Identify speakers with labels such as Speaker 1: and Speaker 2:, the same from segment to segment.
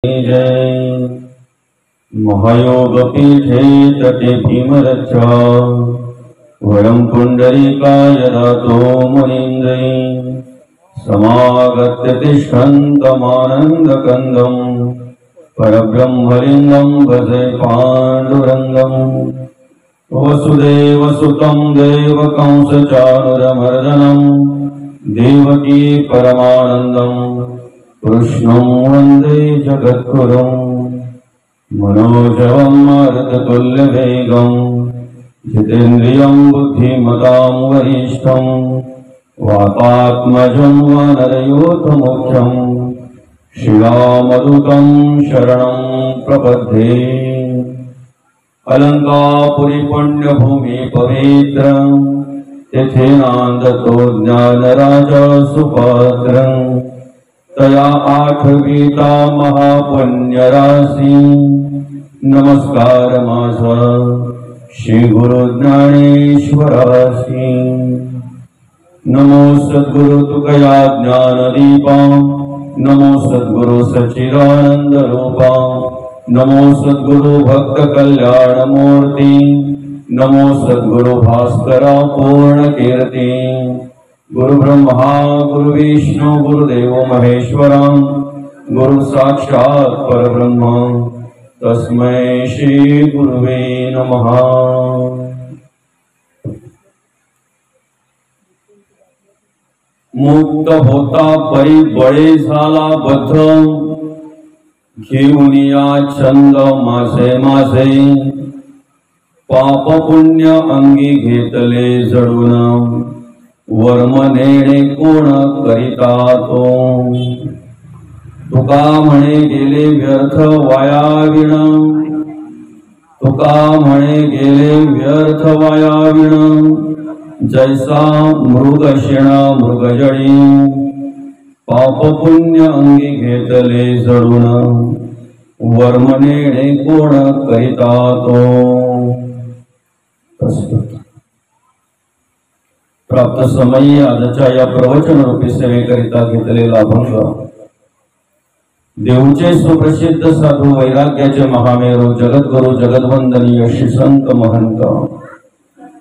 Speaker 1: जय महायोगपीठे तटे भीमरक्षा वरं पुंडरीकाय दातो मुनीन्द्रै समागत्य तिष्ठन्तमानन्दकन्दं परब्रह्मलिङ्गं भजे पाण्डुरङ्गं वसुदेवसुतं देवकंसचाणूरमर्दनं देवकी परमानन्दं कृष्णं वन्दे जगद्गुरुं मनोजवं मारुततुल्यवेगं जितेन्द्रियं बुद्धिमतां वरिष्ठं वातात्मजं वानरयूथमुख्यं शिलामदूतं शरणं प्रपद्ये। अलंकापुरी पुण्यभूमि पवित्र तेथे नांदतो ज्ञानराजा सुपात्र तया आठवीता महापुण्यराशी नमस्कार माझा श्री गुरु ज्ञानेश्वराशी। नमो सद्गुरु तुकया ज्ञानदीपा नमो सद्गुरु सच्चिदानंद रूपा नमो सद्गुरु भक्त कल्याण मूर्ति नमो सद्गुरु भास्करा पूर्ण कीर्ति। गुरु ब्रह्मा गुरु विष्णु गुरुदेव महेश्वरा गुरु साक्षात् परब्रह्म तस्मै श्री गुरुवे नमः। मुक्त होता परी बळे झाला बद्ध घेऊन या छंद माझे माझे पाप पुण्य अंगी घेतले जडून वर्म नेणे कोण करिता तो। तुका म्हणे गेले व्यर्थ वाया विण तुका म्हणे गेले व्यर्थ वाया विण जैसा मृगशिण मृगजळी पाप पुण्य अंगी घेतले जडून वर्म नेणे कोण करिता तो। प्राप्त समयी आजच्या या प्रवचन रूपी सेवेकरिता घेतलेला अभंग देवचे सुप्रसिद्ध साधू वैराग्याचे महामेरू जगद्गुरु जगद्वंदनीय श्री संत महंत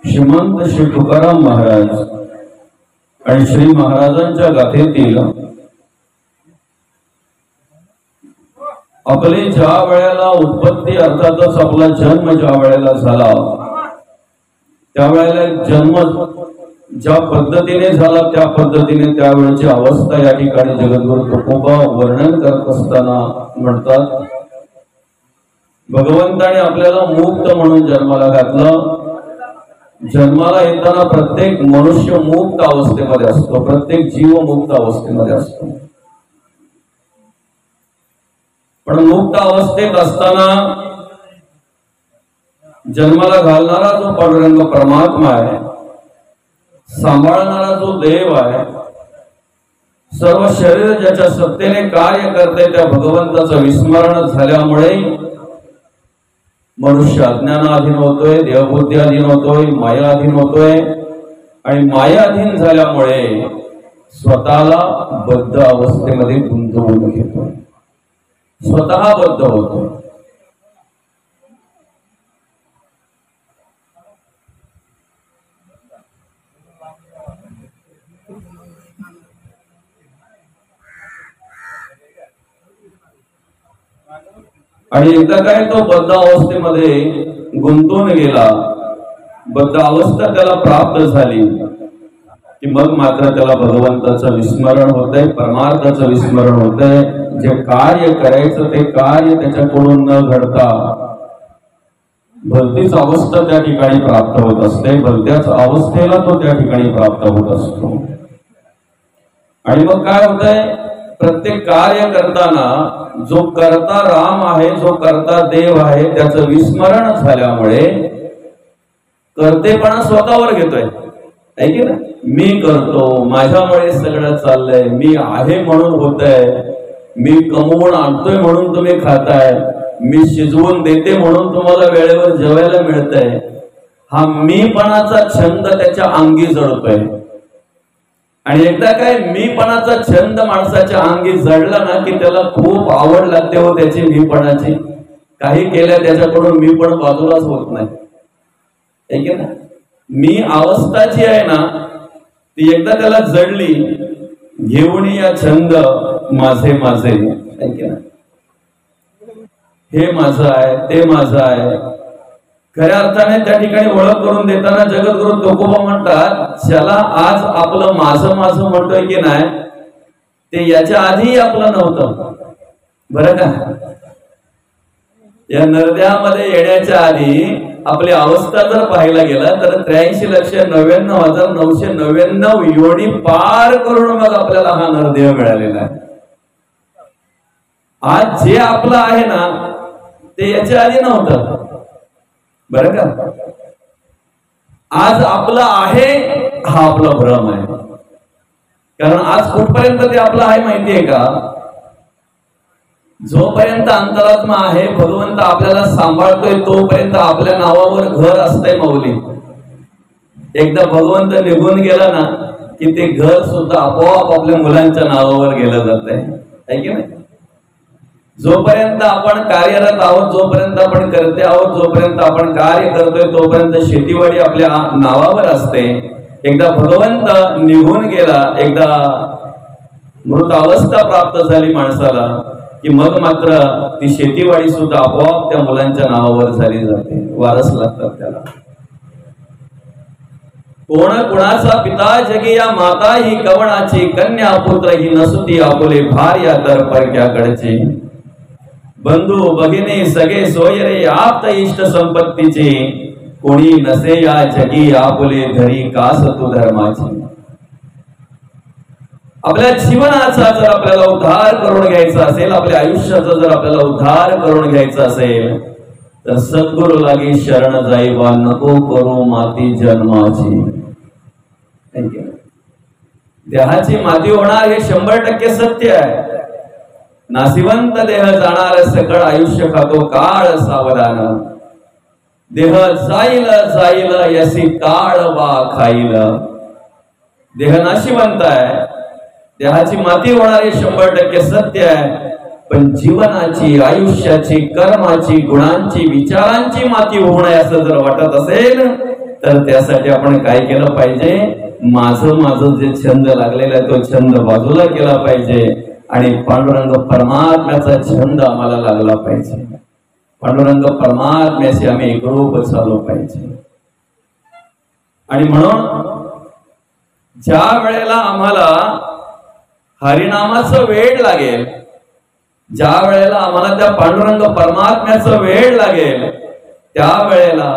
Speaker 1: श्रीमंत श्री तुकाराम महाराज आणि श्री महाराजांच्या गाथेतील आपले ज्या वेळेला उत्पत्ती अर्थातच आपला जन्म ज्या वेळेला झाला त्यावेळेला जन्म ज्या पद्धतीने झाला त्या पद्धतीने त्यावेळेची अवस्था या ठिकाणी जगद्गुरु तुकोबा वर्णन करत असताना म्हणतात, भगवंताने आपल्याला मुक्त म्हणून जन्माला घातलं। जन्माला येताना प्रत्येक मनुष्य मुक्त अवस्थेमध्ये असतो, प्रत्येक जीव मुक्त अवस्थेमध्ये असतो, पण मुक्त अवस्थेत असताना जन्माला घालणारा जो पांडुरंग परमात्मा आहे, सांभाळणारा जो देव आहे, सर्व शरीर ज्याच्या सत्तेने कार्य करते त्या भगवंताचं विस्मरण झाल्यामुळे मनुष्य अज्ञानाधीन होतोय, देवबुद्धीअधीन होतोय, मायाधीन होतोय आणि मायाधीन झाल्यामुळे स्वतःला बद्ध अवस्थेमध्ये गुंतवून घेतोय, स्वतः बद्ध होतोय। आणि एकदा काय तो बद्ध अवस्थेमध्ये गुंतून गेला, बद्ध अवस्था त्याला प्राप्त झाली की मग मात्र त्याला भगवंताचं विस्मरण होतंय, परमार्थाचं विस्मरण होतंय। जे कार्य करायचं ते कार्य त्याच्याकडून न घडता भलतीच अवस्था त्या ठिकाणी प्राप्त होत असते, भलत्याच अवस्थेला तो त्या ठिकाणी प्राप्त होत असतो। आणि मग काय होतंय, प्रत्येक कार्य करताना जो करता राम आहे, जो करता देव आहे, त्याचं विस्मरण झाल्यामुळे कर्तेपणा स्वतःवर घेतोय, आहे की ना। मी करतो, माझ्यामुळे सगळं चाललंय, मी आहे म्हणून होतंय, मी कमवून आणतोय म्हणून तुम्ही खाताय, मी शिजवून देते म्हणून तुम्हाला वेळेवर जेवायला मिळतंय, हा मीपणाचा छंद त्याच्या अंगी जडतोय। आणि एकदा काय मीपणाचा छंद माणसाच्या अंगी जडला ना की त्याला खूप आवड लागते हो त्याची मीपणाची. काही केलं त्याच्याकडून मी पण बाजूलाच होत नाही, है की नाही. मी अवस्था जी आहे ना ती एकदा त्याला जडली, घेऊन या छंद माझे माझे, है की नाही. हे माझं आहे, ते माझं आहे. खऱ्या अर्थाने त्या ठिकाणी ओळख करून देताना जगद्गुरु तुकोबा म्हणतात, ज्याला आज आपलं माझं माझं म्हणतोय की नाही ते याच्या आधी आपलं नव्हतं, बरं का. या नरद्यामध्ये येण्याच्या आधी आपली अवस्था जर पाहायला गेला तर 83,99,999 योनी पार करून मग आपल्याला हा नरदेह मिळालेला आहे. आज जे आपलं आहे ना ते याच्या आधी नव्हतं, बरं का. आज आपलं आहे हा आपला भ्रम आहे. कारण आज कुठपर्यंत ते आपलं आहे माहितीये का. जोपर्यंत अंतरात्मा आहे, भगवंत आपल्याला सांभाळतोय, तोपर्यंत आपल्या नावावर घर असतंय माऊली. एकदा भगवंत निघून गेला ना की ते घर सुद्धा आपोआप आपल्या मुलांच्या नावावर गेलं जात आहे की नाही. जोपर्यंत आपण कार्यरत आहोत, जोपर्यंत आपण करते आहोत, जोपर्यंत आपण कार्य करतोय, तोपर्यंत शेतीवाडी आपल्या नावावर असते. एकदा भगवंत निघून गेला, एकदा मृत अवस्था प्राप्त झाली माणसाला की मग मात्र ती शेतीवाडी सुद्धा आपोआप त्या मुलांच्या नावावर झाली जाते, वारस लागतात त्याला. कोण कुणाचा पिता जगी या माता ही कवणाची, कन्या पुत्र ही नसुती आपुले भार्या तर परक्याकडचे. बंधू भगिनी सगळे सोयरे आप्त इष्ट संपत्तीचे, कोणी नसे या जगी आपुले धरी कास तू धर्माची. आपल्या जीवनाचा जर आपल्याला उद्धार करून घ्यायचा असेल, आपल्या आयुष्याचा जर आपल्याला उद्धार करून घ्यायचा असेल तर सद्गुरु लागी शरण जाईबा, नको करू माती जन्माची. देहाची माती होणार हे 100% सत्य आहे. नासिवंत देह जाणार सकळ आयुष्य खातो काळ सावधान. देह जाईल जाईल यसी काळ वा खाईल. देह नाशिवंत आहे, देहाची माती होणार हे 100% सत्य आहे. पण जीवनाची, आयुष्याची, कर्माची, गुणांची, विचारांची माती होऊ नये असं जर वाटत असेल तर त्यासाठी आपण काय केलं पाहिजे. माझं माझं जे छंद लागलेला आहे तो छंद बाजूला केला पाहिजे आणि पांडुरंग परमात्म्याचा छंद आम्हाला लागला पाहिजे. पांडुरंग परमात्म्याशी आम्ही एकरूप झालो पाहिजे. आणि म्हणून ज्या वेळेला आम्हाला हरिनामाचं वेड लागेल, ज्या वेळेला आम्हाला त्या पांडुरंग परमात्म्याचं वेड लागेल, त्या वेळेला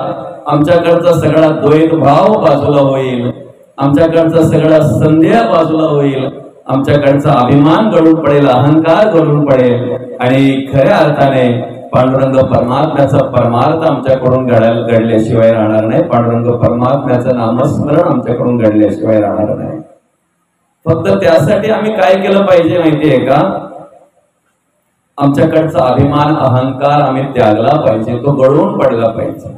Speaker 1: आमच्याकडचा सगळा द्वैत भाव बाजूला होईल, आमच्याकडचा सगळा संदेह बाजूला होईल, आमच्याकडचा अभिमान गळून पडेल, अहंकार गळून पडेल आणि खऱ्या अर्थाने पांडुरंग परमात्म्याचा परमार्थ आमच्याकडून घडल्याशिवाय राहणार नाही. पांडुरंग परमात्म्याचं नामस्मरण आमच्याकडून घडल्याशिवाय राहणार नाही. फक्त त्यासाठी आम्ही काय केलं पाहिजे माहितीये का. आमच्याकडचा अभिमान, अहंकार आम्ही त्यागला पाहिजे, तो गळून पडला पाहिजे.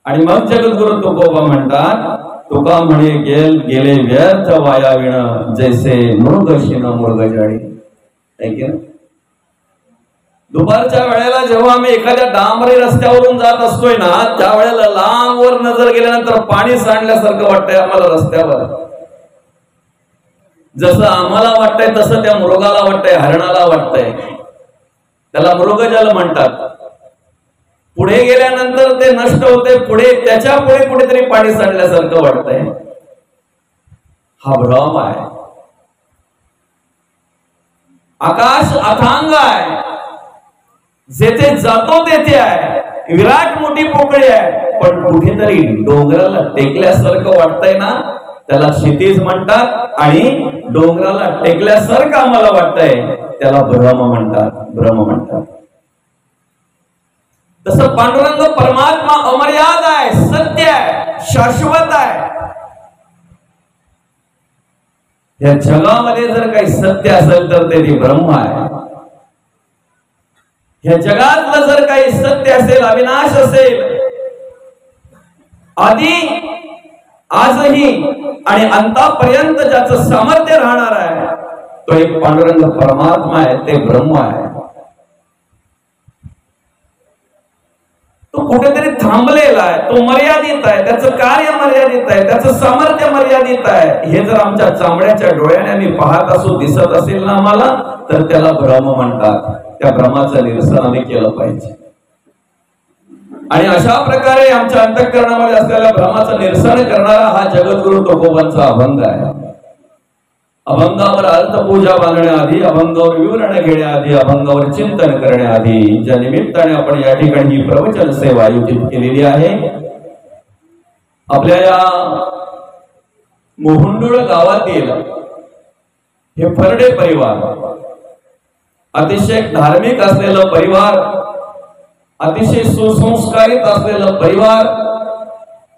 Speaker 1: आणि मग जगद्गुरु तुकोबा म्हणतात, तुका म्हणे गेले व्यर्थ वायाविण, जैसे मृगशिन मृगजाळी. ऐक ना, दुपारच्या वेळेला जेव्हा आम्ही एखाद्या डांबरी रस्त्यावरून जात असतोय ना, त्यावेळेला लांबवर नजर गेल्यानंतर पाणी सांडल्यासारखं वाटतंय आम्हाला रस्त्यावर. जसं आम्हाला वाटतंय तसं त्या मृगाला वाटतंय, हरणाला वाटतंय. त्याला मृगजल म्हणतात. पुढे गेल्यानंतर ते नष्ट होते, पुढे त्याच्या पुढे कुठेतरी पाणी सांडल्यासारखं वाटतंय. हा भ्रम आहे. आकाश अथांग आहे, जेथे जातो तेथे आहे, विराट मोठी पोकळी आहे, पण कुठेतरी डोंगराला टेकल्यासारखं वाटतंय ना, त्याला क्षितिज म्हणतात. आणि डोंगराला टेकल्यासारखं आम्हाला वाटतंय त्याला भ्रम म्हणतात, भ्रम म्हणतात. तसं पांडुरंग परमात्मा अमर्याद आहे, सत्य आहे, शाश्वत आहे. या जगामध्ये जर काही सत्य असेल तर ते ब्रह्म आहे. या जगातलं जर काही सत्य असेल, अविनाश असेल, आधी आजही आणि अंतापर्यंत ज्याचं सामर्थ्य राहणार आहे तो एक पांडुरंग परमात्मा आहे, ते ब्रह्म आहे. तो कुठेतरी थांबलेला आहे, तो मर्यादित आहे, त्याचं कार्य मर्यादित आहे, त्याचं सामर्थ्य मर्यादित आहे. हे जर आमच्या चामड्याच्या डोळ्याने आम्ही पाहत असू, दिसत असेल ना आम्हाला, तर त्याला भ्रम म्हणतात. त्या भ्रमाचं निरसन आम्ही केलं पाहिजे. आणि अशा प्रकारे आमच्या अंतःकरणामध्ये असलेल्या भ्रमाचं निरसन करणारा हा जगद्गुरु तुकोबांचा अभंग आहे. अभंगावर अर्थपूजा बांधण्याआधी, अभंगावर विवरण घेण्याआधी, अभंगावर चिंतन करण्याआधी ज्या निमित्ताने आपण या ठिकाणी ही प्रवचन सेवा आयोजित केलेली आहे, आपल्या या मोहुंडुळ गावातील हे फरडे परिवार, अतिशय धार्मिक असलेलं परिवार, अतिशय सुसंस्कारित असलेलं परिवार,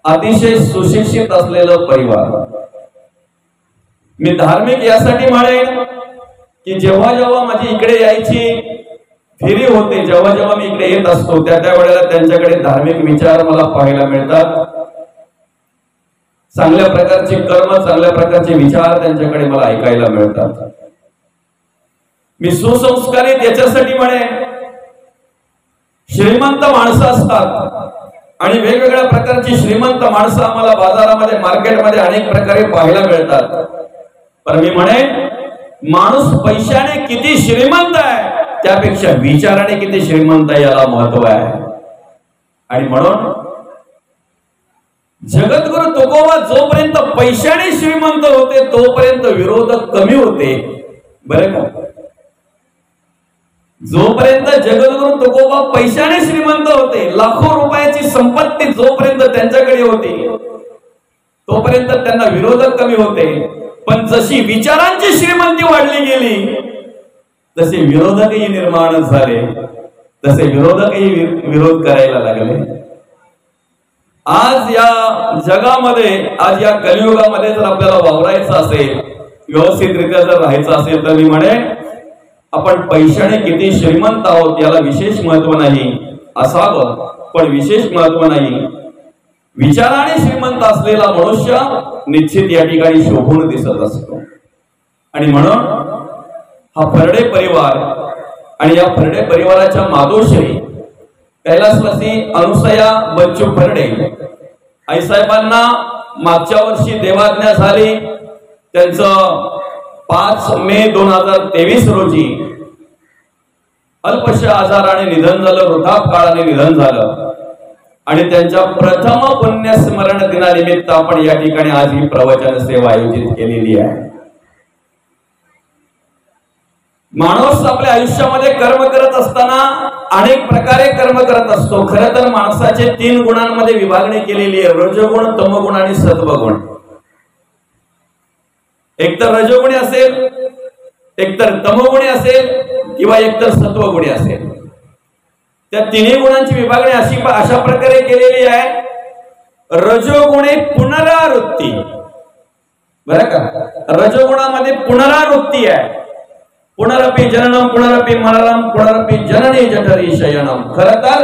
Speaker 1: अतिशय सुशिक्षित असलेलं परिवार. मी धार्मिक यासाठी म्हणेन की जेव्हा जेव्हा माझी इकडे यायची फेरी होते, जेव्हा जेव्हा मी इकडे येत असतो, त्या वेळेला त्यांच्याकडे धार्मिक विचार मला पाहायला मिळतात. चांगल्या प्रकारचे कर्म, चांगल्या प्रकारचे विचार त्यांच्याकडे मला ऐकायला मिळतात. मी सुसंस्कारित याच्यासाठी म्हणेन, श्रीमंत माणसं असतात आणि वेगवेगळ्या प्रकारची श्रीमंत माणसं आम्हाला बाजारामध्ये, मार्केटमध्ये अनेक प्रकारे पाहायला मिळतात. पण मी म्हणेन, माणूस पैशाने किती श्रीमंत आहे त्यापेक्षा विचाराने किती श्रीमंत आहे याला महत्व आहे. आणि म्हणून जगद्गुरु तुकोबा जोपर्यंत पैशाने श्रीमंत होते तोपर्यंत विरोधक कमी होते, बरं का. जोपर्यंत जगद्गुरु तुकोबा पैशाने श्रीमंत होते, लाखो रुपयाची संपत्ती जोपर्यंत त्यांच्याकडे होती तोपर्यंत त्यांना विरोधक कमी होते. पण जशी विचारांची श्रीमंती वाढली गेली तसे विरोधकही निर्माण झाले, तसे विरोधकही विरोध करायला लागले. आज या जगामध्ये, आज या कलियुगामध्ये जर आपल्याला वावरायचं असेल, व्यवस्थितरित्या जर राहायचं असेल, तर मी म्हणेन आपण पैशाने किती श्रीमंत आहोत याला विशेष महत्व नाही, असावं पण विशेष महत्व नाही. विचाराने श्रीमंत असलेला मनुष्य निश्चित या ठिकाणी शोभून दिसत असतो. आणि म्हणून हा फरडे परिवार आणि या फरडे परिवाराच्या मातोश्री कैलासवासी अनुसया बच्चू फरडे आईसाहेबांना मागच्या वर्षी देवाज्ञा झाली. त्यांचं 5 मे 2023 रोजी अल्पशा आजाराने निधन झालं, वृद्धापकाळाने निधन झालं. आणि त्यांच्या प्रथम पुण्यस्मरण दिनानिमित्त आपण या ठिकाणी आज ही प्रवचन सेवा आयोजित केलेली आहे. माणूस आपल्या आयुष्यामध्ये कर्म करत असताना अनेक प्रकारे कर्म करत असतो. खरं तर माणसाचे 3 गुणांमध्ये विभागणी केलेली आहे, रजोगुण, तमोगुण आणि सत्वगुण. एकतर रजोगुणी असेल, एकतर तमोगुणी असेल किंवा एकतर सत्वगुणी असेल. त्या 3 गुणांची विभागणी अशा प्रकारे केलेली आहे. रजोगुणे पुनरावृत्ती, बरं का. रजोगुणामध्ये पुनरावृत्ती आहे. पुनरपि जननम, पुनरपि मरणम, पुनरपि जननी जठरी शयनम. खरं तर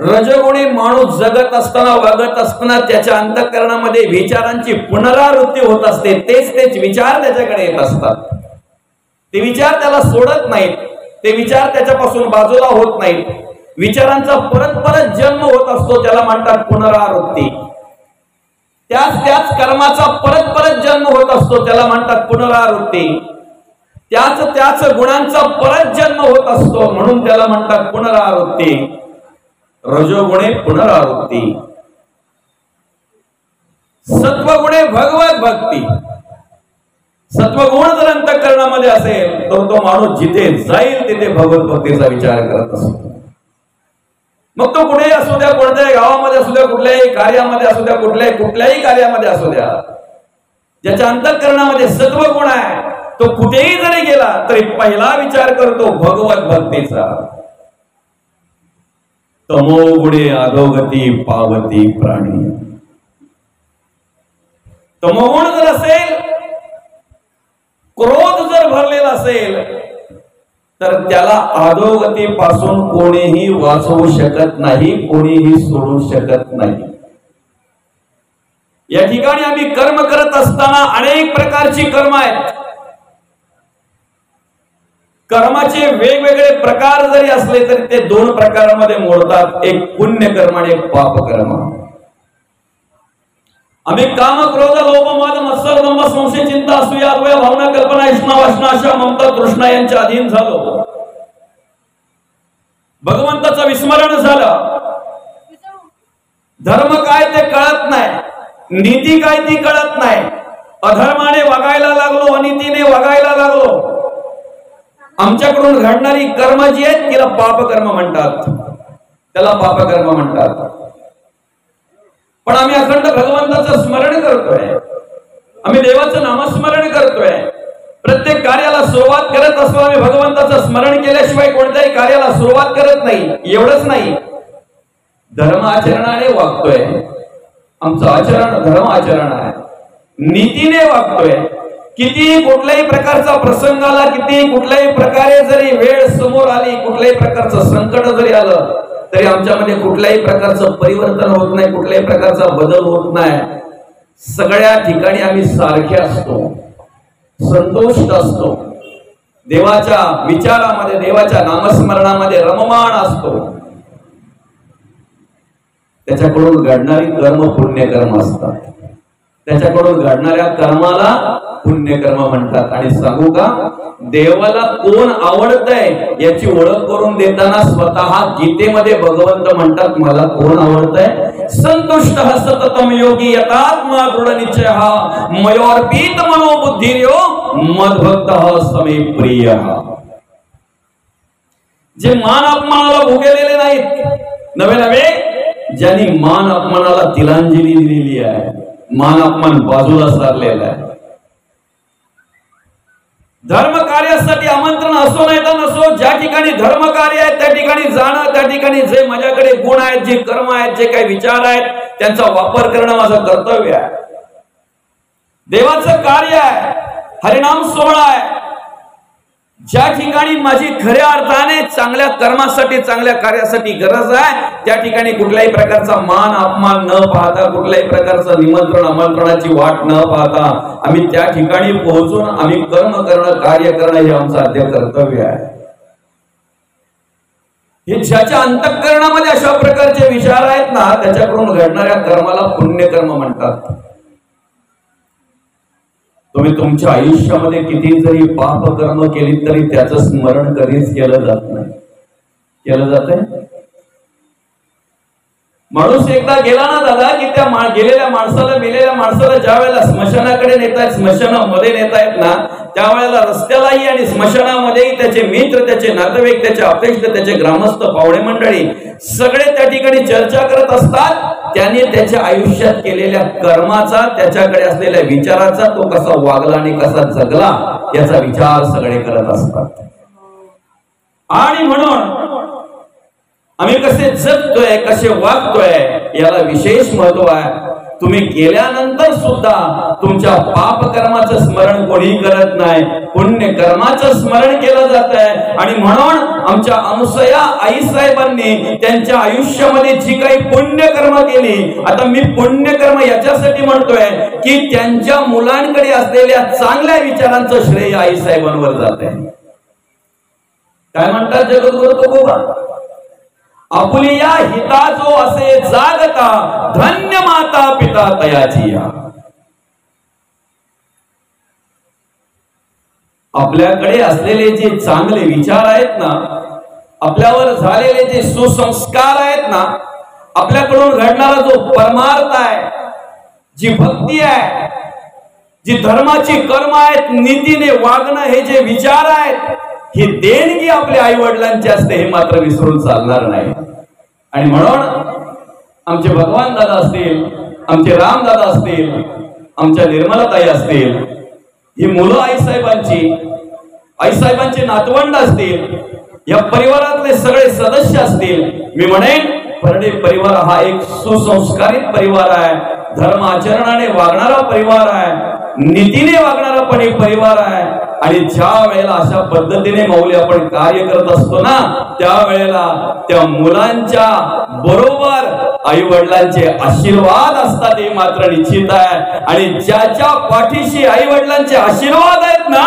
Speaker 1: रजोगुणी माणूस जगत असताना, वागत असताना त्याच्या अंतःकरणामध्ये विचारांची पुनरावृत्ती होत असते. तेच विचार त्याच्याकडे येत असतात. ते विचार त्याला सोडत नाहीत, ते विचार त्याच्यापासून बाजूला होत नाहीत. विचारांचा परत जन्म होत असतो, त्याला म्हणतात पुनरावृत्ती. त्याच कर्माचा परत जन्म होत असतो, त्याला म्हणतात पुनरावृत्ती. त्याच गुणांचा परत जन्म होत असतो, म्हणून त्याला म्हणतात पुनरावृत्ती. रजोगुणे पुनरावृत्ती, सत्वगुणे भगवत भक्ती. सत्वगुण जर अंतःकरणामध्ये असेल तर तो माणूस जिथे जाईल तिथे भगवत भक्तीचा विचार करत असतो. मग तो कुठेही असू द्या, कोणत्याही गावामध्ये असू द्या, कुठल्याही कार्यामध्ये असू द्या, कुठल्याही कार्यामध्ये असू द्या, ज्याच्या अंतःकरणामध्ये सत्वगुण आहे तो कुठेही जरी गेला तरी पहिला विचार करतो भगवत भक्तीचा. तमोगुणे अधोगती पावती प्राणी. तमोगुण जर असेल, क्रोध जर भरलेला असेल तर त्याला अधोगती पासून कोणीही वाचवू शकत नाही, कोणीही सोडू शकत नाही. या ठिकाणी आम्ही कर्म करत असताना अनेक प्रकारची कर्म आहेत. कर्माचे वेगवेगळे प्रकार जरी असले तरी ते दोन प्रकारामध्ये मोडतात, एक पुण्य कर्म आणि एक पाप कर्म. आम्ही काम, क्रोध, लोभ, मद, मत्सर, दंभ, संशय, चिंता, असूया, द्वेष, भावना, कल्पना, इष्णा, वासना, आशा, ममता, तृष्णा यांच्या अधीन झालो. भगवंताचं विस्मरण झालं. धर्म काय ते कळत नाही, नीती काय ती कळत नाही. अधर्माने वागायला लागलो, अनितीने वागायला लागलो. आमच्याकडून घडणारी कर्म जी आहेत तिला पापकर्म म्हणतात, त्याला पापकर्म म्हणतात. पण आम्ही अखंड भगवंताचं स्मरण करतोय, आम्ही देवाचं नामस्मरण करतोय. प्रत्येक कार्याला सुरुवात करत असतो आम्ही भगवंताचं स्मरण केल्याशिवाय कोणत्याही कार्याला सुरुवात करत नाही. एवढंच नाही, धर्म आचरणाने वागतोय. आमचं आचरण धर्म आचरण आहे, नीतीने वागतोय. किती कुठल्याही प्रकारचा प्रसंग आला, किती कुठल्याही प्रकारे जरी वेळ समोर आली, कुठल्याही प्रकारचं संकट जरी आलं तरी आमच्यामध्ये कुठल्याही प्रकारचं परिवर्तन होत नाही, कुठल्याही प्रकारचा बदल होत नाही. सगळ्या ठिकाणी आम्ही सारखे असतो, संतुष्ट असतो, देवाच्या विचारामध्ये, देवाच्या नामस्मरणामध्ये रममाण असतो. त्याच्याकडून घडणारी कर्म पुण्यकर्म असतात. त्याच्याकडून घडणाऱ्या कर्माला पुण्यकर्म म्हणतात. आणि सांगू का, देवाला कोण आवडतंय याची ओळख करून देताना स्वतः गीतेमध्ये भगवंत म्हणतात, मला कोण आवडतंय. संतुष्ट सततम योगी यतात्मा दृढ निश्चयः मयोर्पित मनोबुद्धिर्यो मद्भक्तः समे प्रियः. जे मान अपमानाला भोगलेले नाहीत, नवे नवे ज्यांनी मान अपमानाला तिलांजली दिलेली आहे, मान अपमान बाजूला सारलेला आहे. धर्म कार्यासाठी आमंत्रण असो नाही तर नसो, ज्या ठिकाणी धर्म कार्य आहे त्या ठिकाणी जाणं, त्या ठिकाणी जे माझ्याकडे गुण आहेत, जे कर्म आहेत, जे काही विचार आहेत त्यांचा वापर करणं माझं कर्तव्य आहे. देवाचं कार्य आहे, हरिनाम सोहळा आहे. ज्या ठिकाणी माझी खऱ्या अर्थाने चांगल्या कर्मासाठी, चांगल्या कार्यासाठी गरज आहे त्या ठिकाणी कुठल्याही प्रकारचा मान अपमान न पाहता, कुठल्याही प्रकारचं निमंत्रण आमंत्रणाची वाट न पाहता आम्ही त्या ठिकाणी पोहोचून आम्ही कर्म करणं, कार्य करणं हे आमचं आद्य कर्तव्य आहे. हे ज्याच्या अंतःकरणामध्ये अशा प्रकारचे विचार आहेत ना, त्याच्याकडून घडणाऱ्या कर्माला पुण्यकर्म म्हणतात. तुम्ही तुमच्या आयुष्यामध्ये किती जरी पाप कर्म केली तरी त्याचं स्मरण कधीच केलं जात नाही. केलं जातंय. माणूस एकदा गेला ना दादा की त्या गेलेल्या माणसाला, मेलेल्या माणसाला ज्या वेळेला स्मशानाकडे नेतायत, स्मशानामध्ये नेतायत ना, त्यावेळेला रस्त्यालाही आणि स्मशानामध्येही त्याचे मित्र, त्याचे नातेवाईक, त्याचे अपेक्षित, त्याचे ग्रामस्थ, पाहुणे मंडळी सगळे त्या ठिकाणी चर्चा करत असतात. त्याने त्याच्या आयुष्यात केलेल्या कर्माचा, त्याच्याकडे असलेल्या विचाराचा, तो कसा वागला आणि कसा जगला याचा विचार सगळे करत असतात. आणि म्हणून आम्ही कसे जगतोय, कसे वागतोय याला विशेष महत्व आहे. तुम्ही गेल्यानंतर सुद्धा तुमच्या पाप कर्माचं स्मरण कोणी करत नाही, पुण्य कर्माचं स्मरण केलं जात आहे. आणि म्हणून आमच्या अनुसया आई साहेबांनी त्यांच्या आयुष्यामध्ये जी काही पुण्यकर्म केली, आता मी पुण्यकर्म याच्यासाठी म्हणतोय की त्यांच्या मुलांकडे असलेल्या चांगल्या विचारांचं श्रेय आई साहेबांवर जात आहे. काय म्हणतात जगद्गुरु तुकोबा, आपुलिया हिता जो असे जागता, धन्य माता पिता तयाची. आपल्याकडे असलेले जे चांगले विचार आहेत ना, आपल्यावर झालेले जे सुसंस्कार आहेत ना, आपल्याकडून घडणारा जो परमार्थ आहे, जी भक्ती आहे, जी धर्माची कर्म आहेत, नीतीने वागणं, हे जे विचार आहेत, ही देणगी आपल्या आई वडिलांची असते, हे मात्र विसरून चालणार नाही. आणि म्हणून आमचे भगवान दादा असतील, आमचे राम दादा असतील, आमच्या निर्मलाताई असतील, ही मुलं आईसाहेबांची, आईसाहेबांचे नातवंड असतील, या परिवारातले सगळे सदस्य असतील, मी म्हणेन परडे परिवार हा एक सुसंस्कारित परिवार आहे, धर्म आचरणाने वागणारा परिवार आहे, नीतीने वागणारा पण एक परिवार आहे. आणि ज्या वेळेला अशा पद्धतीने माऊली आपण कार्य करत असतो ना, त्यावेळेला त्या मुलांच्या बरोबर आई वडिलांचे आशीर्वाद असतात हे मात्र निश्चित आहे। आणि ज्याच्या पाठीशी आई वडिलांचे आशीर्वाद आहेत ना,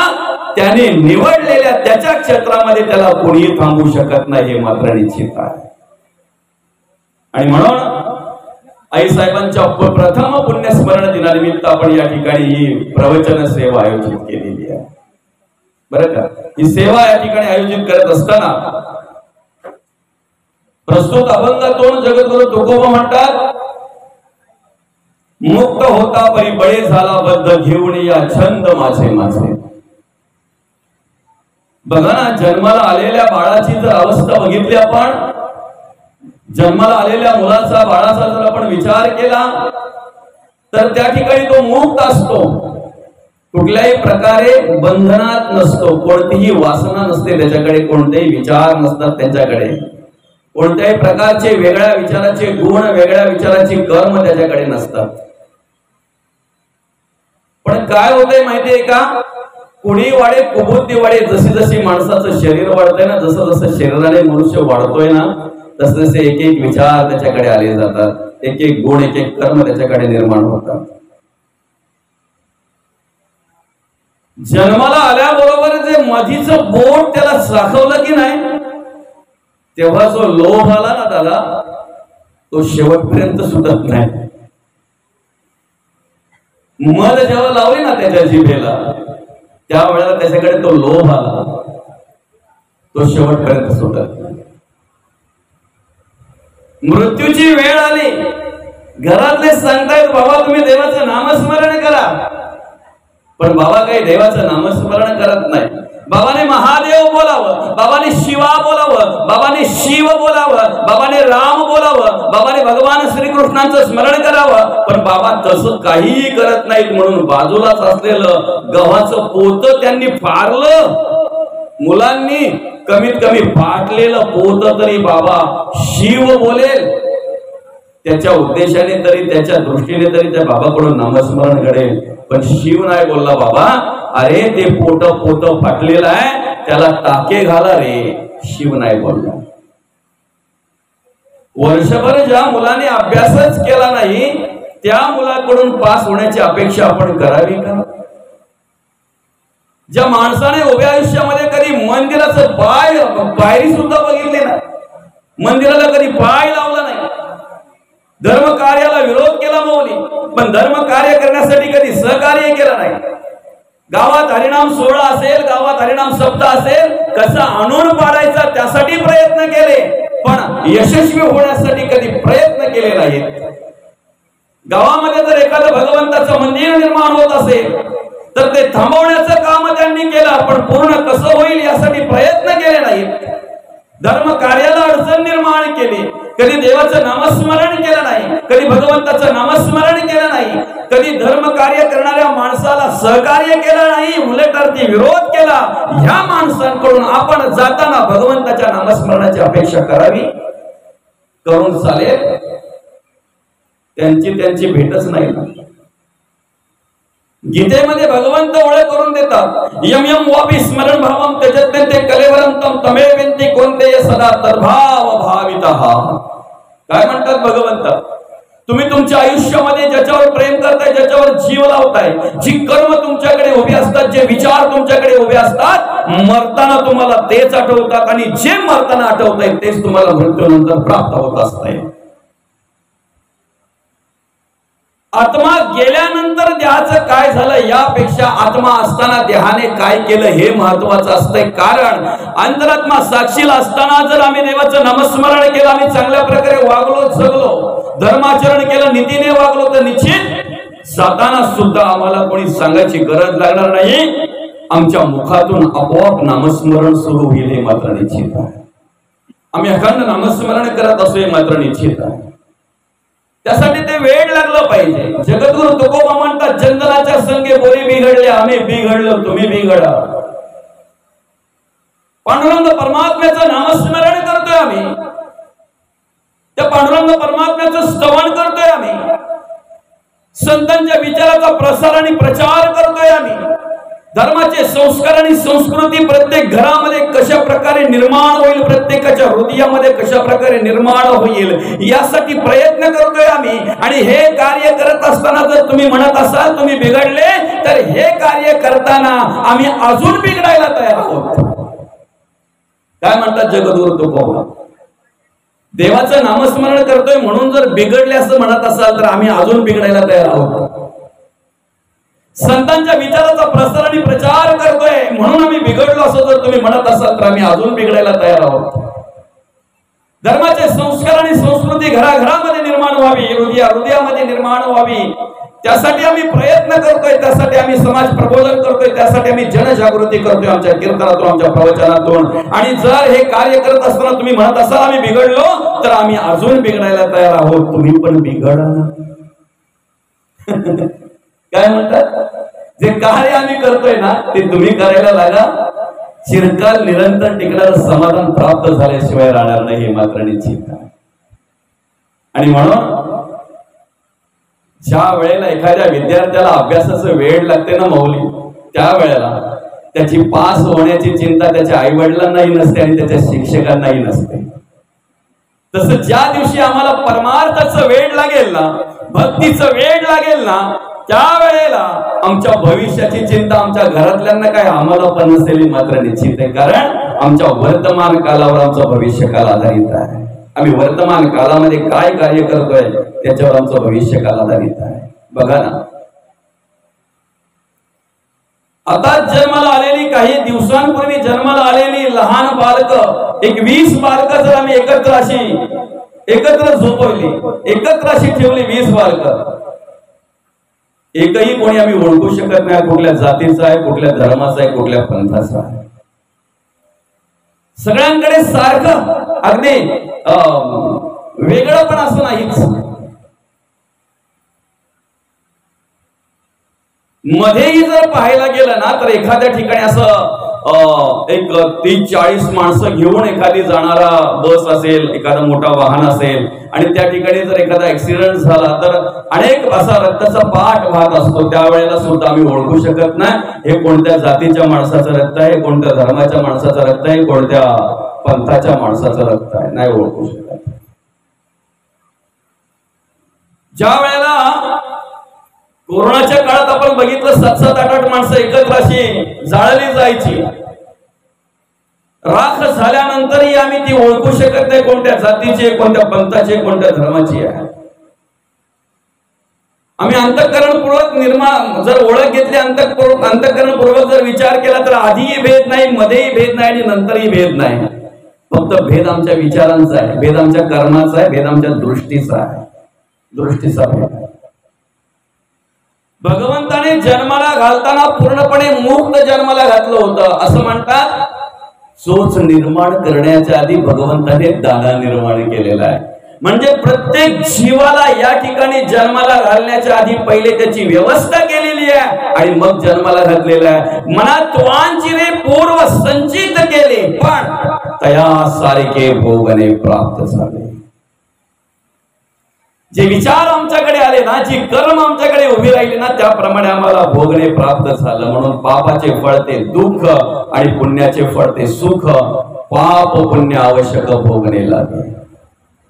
Speaker 1: त्याने निवडलेल्या त्याच्या क्षेत्रामध्ये त्याला कोणीही थांबवू शकत नाही हे मात्र निश्चित आहे। आणि म्हणून आई साहेबांच्या प्रथम पुण्यस्मरण दिनानिमित्त आपण या ठिकाणी ही प्रवचन सेवा आयोजित केलेली आहे, बरं का। ही सेवा या ठिकाणी आयोजित करत असताना प्रस्तुत अभंगातून जगद्गुरु तुकोबा म्हणतात, मुक्त होता परी बळे झाला बद्ध घेऊन या छंद माझे माझे। बघा ना, जन्माला आलेल्या बाळाची जर अवस्था बघितली आपण, जन्माला आलेल्या मुलाचा बाळाचा जर आपण विचार केला तर त्या ठिकाणी तो मुक्त असतो, कुठल्याही प्रकारे बंधनात नसतो, कोणतीही वासना नसते त्याच्याकडे, कोणतेही विचार नसतात त्याच्याकडे, कोणत्याही प्रकारचे वेगळ्या विचाराचे गुण, वेगळ्या विचाराची कर्म त्याच्याकडे नसतात। पण काय होतंय माहितीये का, कुणी वाढे कुबुद्धी वाढे, जशी जशी माणसाचं शरीर वाढतंय ना, जसं जसं शरीराने मनुष्य वाढतोय ना, तसे तसे एक एक विचार त्याच्याकडे आले जातात, एक एक गुण, एक एक कर्म त्याच्याकडे निर्माण होतात। जन्माला आल्याबरोबर जे मधीचं बोट त्याला दाखवलं की नाही, तेव्हा जो लोभ आला ना त्याला, तो शेवटपर्यंत सुटत नाही। मध जेव्हा लावली ना त्याच्या जिभेला, त्यावेळेला त्याच्याकडे तो लोभ आला, तो शेवटपर्यंत सुटत नाही। मृत्यूची वेळ आली, घरातले सांगतायत बाबा तुम्ही देवाचं नामस्मरण करा, पण बाबा काही देवाचं नामस्मरण करत नाही। बाबाने महादेव बोलावं, बाबाने शिवा बोलावं, बाबाने शिव बोलावं, बाबाने राम बोलावं, बाबाने भगवान श्रीकृष्णांचं स्मरण करावं, पण बाबा तसं काहीही करत नाहीत। म्हणून बाजूलाच असलेलं गव्हाचं पोतं त्यांनी फारलं, मुलांनी कमीत कमी फाटलेलं पोतं तरी बाबा शिव बोलेल, त्याच्या उद्देशाने तरी, त्याच्या दृष्टीने तरी त्या बाबाकडून नामस्मरण घडेल, पण शिव नाही बोलला बाबा, अरे ते पोट फाटलेलं आहे, त्याला टाके घाला रे, शिव नाही बोलला। वर्षभर ज्या मुलाने अभ्यासच केला नाही, त्या मुलाकडून पास होण्याची अपेक्षा आपण करावी का? ज्या माणसाने उभ्या आयुष्यामध्ये कधी मंदिराचं पायरी सुद्धा बघितली नाही, मंदिराला कधी पाय लावला नाही, धर्म कार्याला विरोध केला मौली, पण धर्म कार्य करण्यासाठी कधी सहकार्य केलं नाही। गावात हरिनाम सोहळा असेल, गावात हरिनाम सप्ताह असेल, कसा आणून पाडायचा त्यासाठी प्रयत्न केले, पण यशस्वी होण्यासाठी कधी प्रयत्न केले नाहीत। गावामध्ये जर एखादं भगवंताचं मंदिर निर्माण होत असेल तर ते थांबवण्याचं काम त्यांनी केलं, पण पूर्ण कसं होईल यासाठी प्रयत्न केले नाहीत। धर्म कार्याला अडचण निर्माण केली, कधी देवाचं नामस्मरण केलं नाही, कधी भगवंताचं नामस्मरण केलं नाही, कधी धर्म कार्य करणाऱ्या माणसाला सहकार्य केलं नाही, उलट अर्थी विरोध केला। ह्या माणसांकडून आपण जाताना भगवंताच्या नामस्मरणाची अपेक्षा करावी, करून चालेल? त्यांची भेटच नाही ना। गीतेमध्ये भगवंत ओळख करून देतात, यम यम वापी स्मरण भावम त्यजत्यन्ते कलेवरम तम तमेवेंति कोणते सदा तद्भाव भावितः। काय म्हणतात भगवंत, तुम्ही तुमच्या आयुष्यामध्ये ज्याच्यावर प्रेम करताय, ज्याच्यावर जीव लावताय, जी कर्म तुमच्याकडे उभी असतात, जे विचार तुमच्याकडे उभे असतात, मरताना तुम्हाला तेच आठवतात, आणि जे मरताना आठवताय तेच तुम्हाला मृत्यूनंतर प्राप्त होत असतंय। आत्मा गेल्यानंतर देहाचं काय झालं यापेक्षा आत्मा असताना देहाने काय केलं हे महत्वाचं असतंय। कारण अंतरात्मा साक्षीला असताना जर आम्ही देवाचं नामस्मरण केलं, आम्ही चांगल्या प्रकारे वागलो, जगलो, धर्माचरण केलं, नीतीने वागलो, तर निश्चित जाताना सुद्धा आम्हाला कोणी सांगायची गरज लागणार नाही, आमच्या मुखातून आपोआप नामस्मरण सुरू होईल हे मात्र निश्चित आहे। आम्ही अखंड नामस्मरण करत असो हे मात्र निश्चित आहे। त्यासाठी ते वेळ लागलं पाहिजे। जगद्गुरु तुकोबा म्हणतात, चंदनाच्या संगे बोरी बिघडले, आम्ही बिघडलो, तुम्ही बिघडा। पांडुरंग परमात्म्याचं नामस्मरण करतोय आम्ही, त्या पांडुरंग परमात्म्याचं स्तवन करतोय आम्ही, संतांच्या विचाराचा प्रसार आणि प्रचार करतोय आम्ही, धर्माचे संस्कार आणि संस्कृती प्रत्येक घरामध्ये कशा प्रकारे निर्माण होईल, प्रत्येकाच्या हृदयामध्ये कशा प्रकारे निर्माण होईल, यासाठी प्रयत्न करतोय आम्ही. आणि हे कार्य करत असताना जर तुम्ही म्हणत असाल तुम्ही बिघडले, तर हे कार्य करताना आम्ही अजून बिघडायला तयार आहोत. काय म्हणतात जगद्गुरु तुकोबा, देवाचं नामस्मरण करतोय म्हणून जर बिघडले असं म्हणत असाल तर आम्ही अजून बिघडायला तयार आहोत. संतांच्या विचाराचा प्रसार आणि प्रचार करतोय म्हणून आम्ही बिघडलो असं जर तुम्ही म्हणत असाल तर आम्ही अजून बिघडायला तयार आहोत. धर्माचे संस्कार आणि संस्कृती घराघरामध्ये निर्माण व्हावी, हृदयामध्ये निर्माण व्हावी, त्यासाठी आम्ही प्रयत्न करतोय, त्यासाठी आम्ही समाज प्रबोधन करतोय, त्यासाठी आम्ही जनजागृती करतोय आमच्या कीर्तनातून, आमच्या प्रवचनातून. आणि जर हे कार्य करत असताना तुम्ही म्हणत असाल आम्ही बिघडलो, तर आम्ही अजून बिघडायला तयार आहोत. तुम्ही पण बिघडा ना. काय म्हणतात, जे कार्य आम्ही करतोय ना ते तुम्ही करायला लागा. चिरकाल निरंतर टिकणारं समाधान प्राप्त झाल्याशिवाय राहणार नाही, हे मात्र निश्चित आहे. आणि म्हणून ज्या वेळेला एखाद्या विद्यार्थ्याला अभ्यासाचं वेळ लागते ना माऊली, त्या वेळेला त्याची पास होण्याची चिंता त्याच्या आई वडिलांनाही नसते आणि त्याच्या शिक्षकांनाही नसते. तसं ज्या दिवशी आम्हाला परमार्थाचं वेळ लागेल ना, भक्तीचं वेळ लागेल ना, त्यावेळेला आमच्या भविष्याची चिंता आमच्या घरातल्यांना काय आम्हाला पण नसेल मात्र निश्चित आहे. कारण आमच्या वर्तमान कालावर आमचं भविष्य काल आधारित आहे. आम्ही वर्तमान कालामध्ये काय कार्य करतोय त्याच्यावर आमचं भविष्य काल आधारित आहे. बघा ना, आता जन्माला आलेली, काही दिवसांपूर्वी जन्माला आलेली लहान बालक, एक 20 बालक जर आम्ही एकत्र झोपवली, एकत्र अशी ठेवली 20 बालक, एकही कोणी आम्ही ओळखू शकत नाही कुठल्या जातीचा आहे, कुठल्या धर्माचा आहे, कुठल्या पंथाचा आहे. सगळ्यांकडे सारखं अगदी वेगळं पण असं नाहीच. मध्येही जर पाहायला गेलं ना तर एखाद्या ठिकाणी असं एक 30-40 माणसं घेऊन एखादी जाणारा बस असेल, एखादा मोठा वाहन असेल, आणि त्या ठिकाणी जर एखादा ऍक्सिडेंट झाला तर अनेक असा रक्ताचा पाठ वाहत असतो. त्यावेळेला सुद्धा आम्ही ओळखू शकत नाही हे कोणत्या जातीच्या माणसाचं रक्त आहे, कोणत्या धर्माच्या माणसाचं रक्त आहे, कोणत्या पंथाच्या माणसाचं रक्त आहे, नाही ओळखू शकत. ज्या वेळेला कोरोनाच्या काळात आपण बघितलं 7-7, 8-8 माणसं एकत्र अशी जाळली जायची, राख झाल्यानंतरही आम्ही ती ओळखू शकत नाही कोणत्या जातीचे, कोणत्या पंथाचे, कोणत्या धर्माची आहे. आम्ही अंतःकरणपूर्वक निर्माण जर ओळख घेतली, अंतःकरणपूर्वक जर विचार केला तर आधीही भेद नाही, मध्येही भेद नाही आणि नंतरही भेद नाही. फक्त भेद आमच्या विचारांचा आहे, भेद आमच्या कर्माचा आहे, भेद आमच्या दृष्टीचा आहे, दृष्टीचा भेद. भगवंताने जन्माला घालताना पूर्णपणे मुक्त जन्माला घातलं होतं. असं म्हणतात चोच निर्माण करण्याच्या आधी भगवंताने दाना निर्माण केलेला आहे. म्हणजे प्रत्येक जीवाला या ठिकाणी जन्माला घालण्याच्या आधी पहिले त्याची व्यवस्था केलेली आहे आणि मग जन्माला घातलेला आहे. मनात वांछिले पूर्व संचित केले, पण तया सारखे भोगणे प्राप्त झाले. जे विचार आमच्याकडे आले ना, जी कर्म आमच्याकडे उभी राहिली ना, त्याप्रमाणे आम्हाला भोगणे प्राप्त झालं. म्हणून पापाचे फळ ते दुःख आणि पुण्याचे फळ ते सुख. पाप पुण्य आवश्यक भोगणे लागे.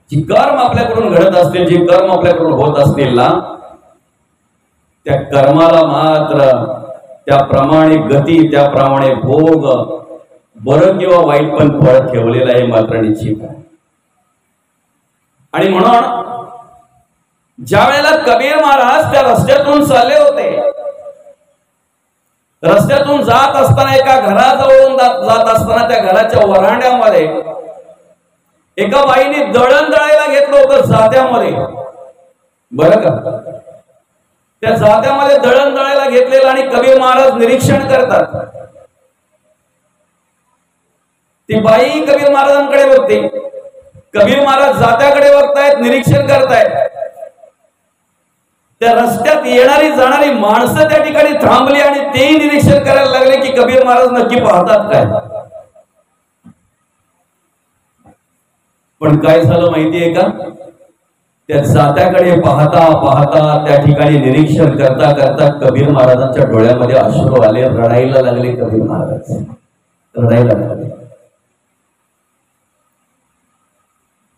Speaker 1: जी कर्म आपल्याकडून घडत असतील, जी कर्म आपल्याकडून होत असतील ना, त्या कर्माला मात्र त्याप्रमाणे गती, त्याप्रमाणे भोग, बरं किंवा वाईट पण फळ ठेवलेलं आहे मात्र निश्चित आहे. आणि म्हणून ज्या वेळेला कबीर महाराज त्या रस्त्यातून चालले होते, रस्त्यातून जात असताना एका घराजवळून जात असताना त्या घराच्या वरांड्यामध्ये एका बाईने दळण दळायला घेतलं होतं जात्यामध्ये. बरं का, त्या जात्यामध्ये दळण दळायला घेतलेलं आणि कबीर महाराज निरीक्षण करतात. ती बाई कबीर महाराजांकडे बघते, कबीर महाराज जात्याकडे बघतायत, निरीक्षण करतायत. त्या रस्त्यात येणारी जाणारी माणसं त्या ठिकाणी थांबली आणि तेही निरीक्षण करायला लागले की कबीर महाराज नक्की पाहतात काय. पण काय झालं माहितीये का, त्या जात्याकडे पाहता पाहता त्या ठिकाणी निरीक्षण करता करता कबीर महाराजांच्या डोळ्यामध्ये अश्रू आले, रडायला लागले. कबीर महाराज रडायला लागले.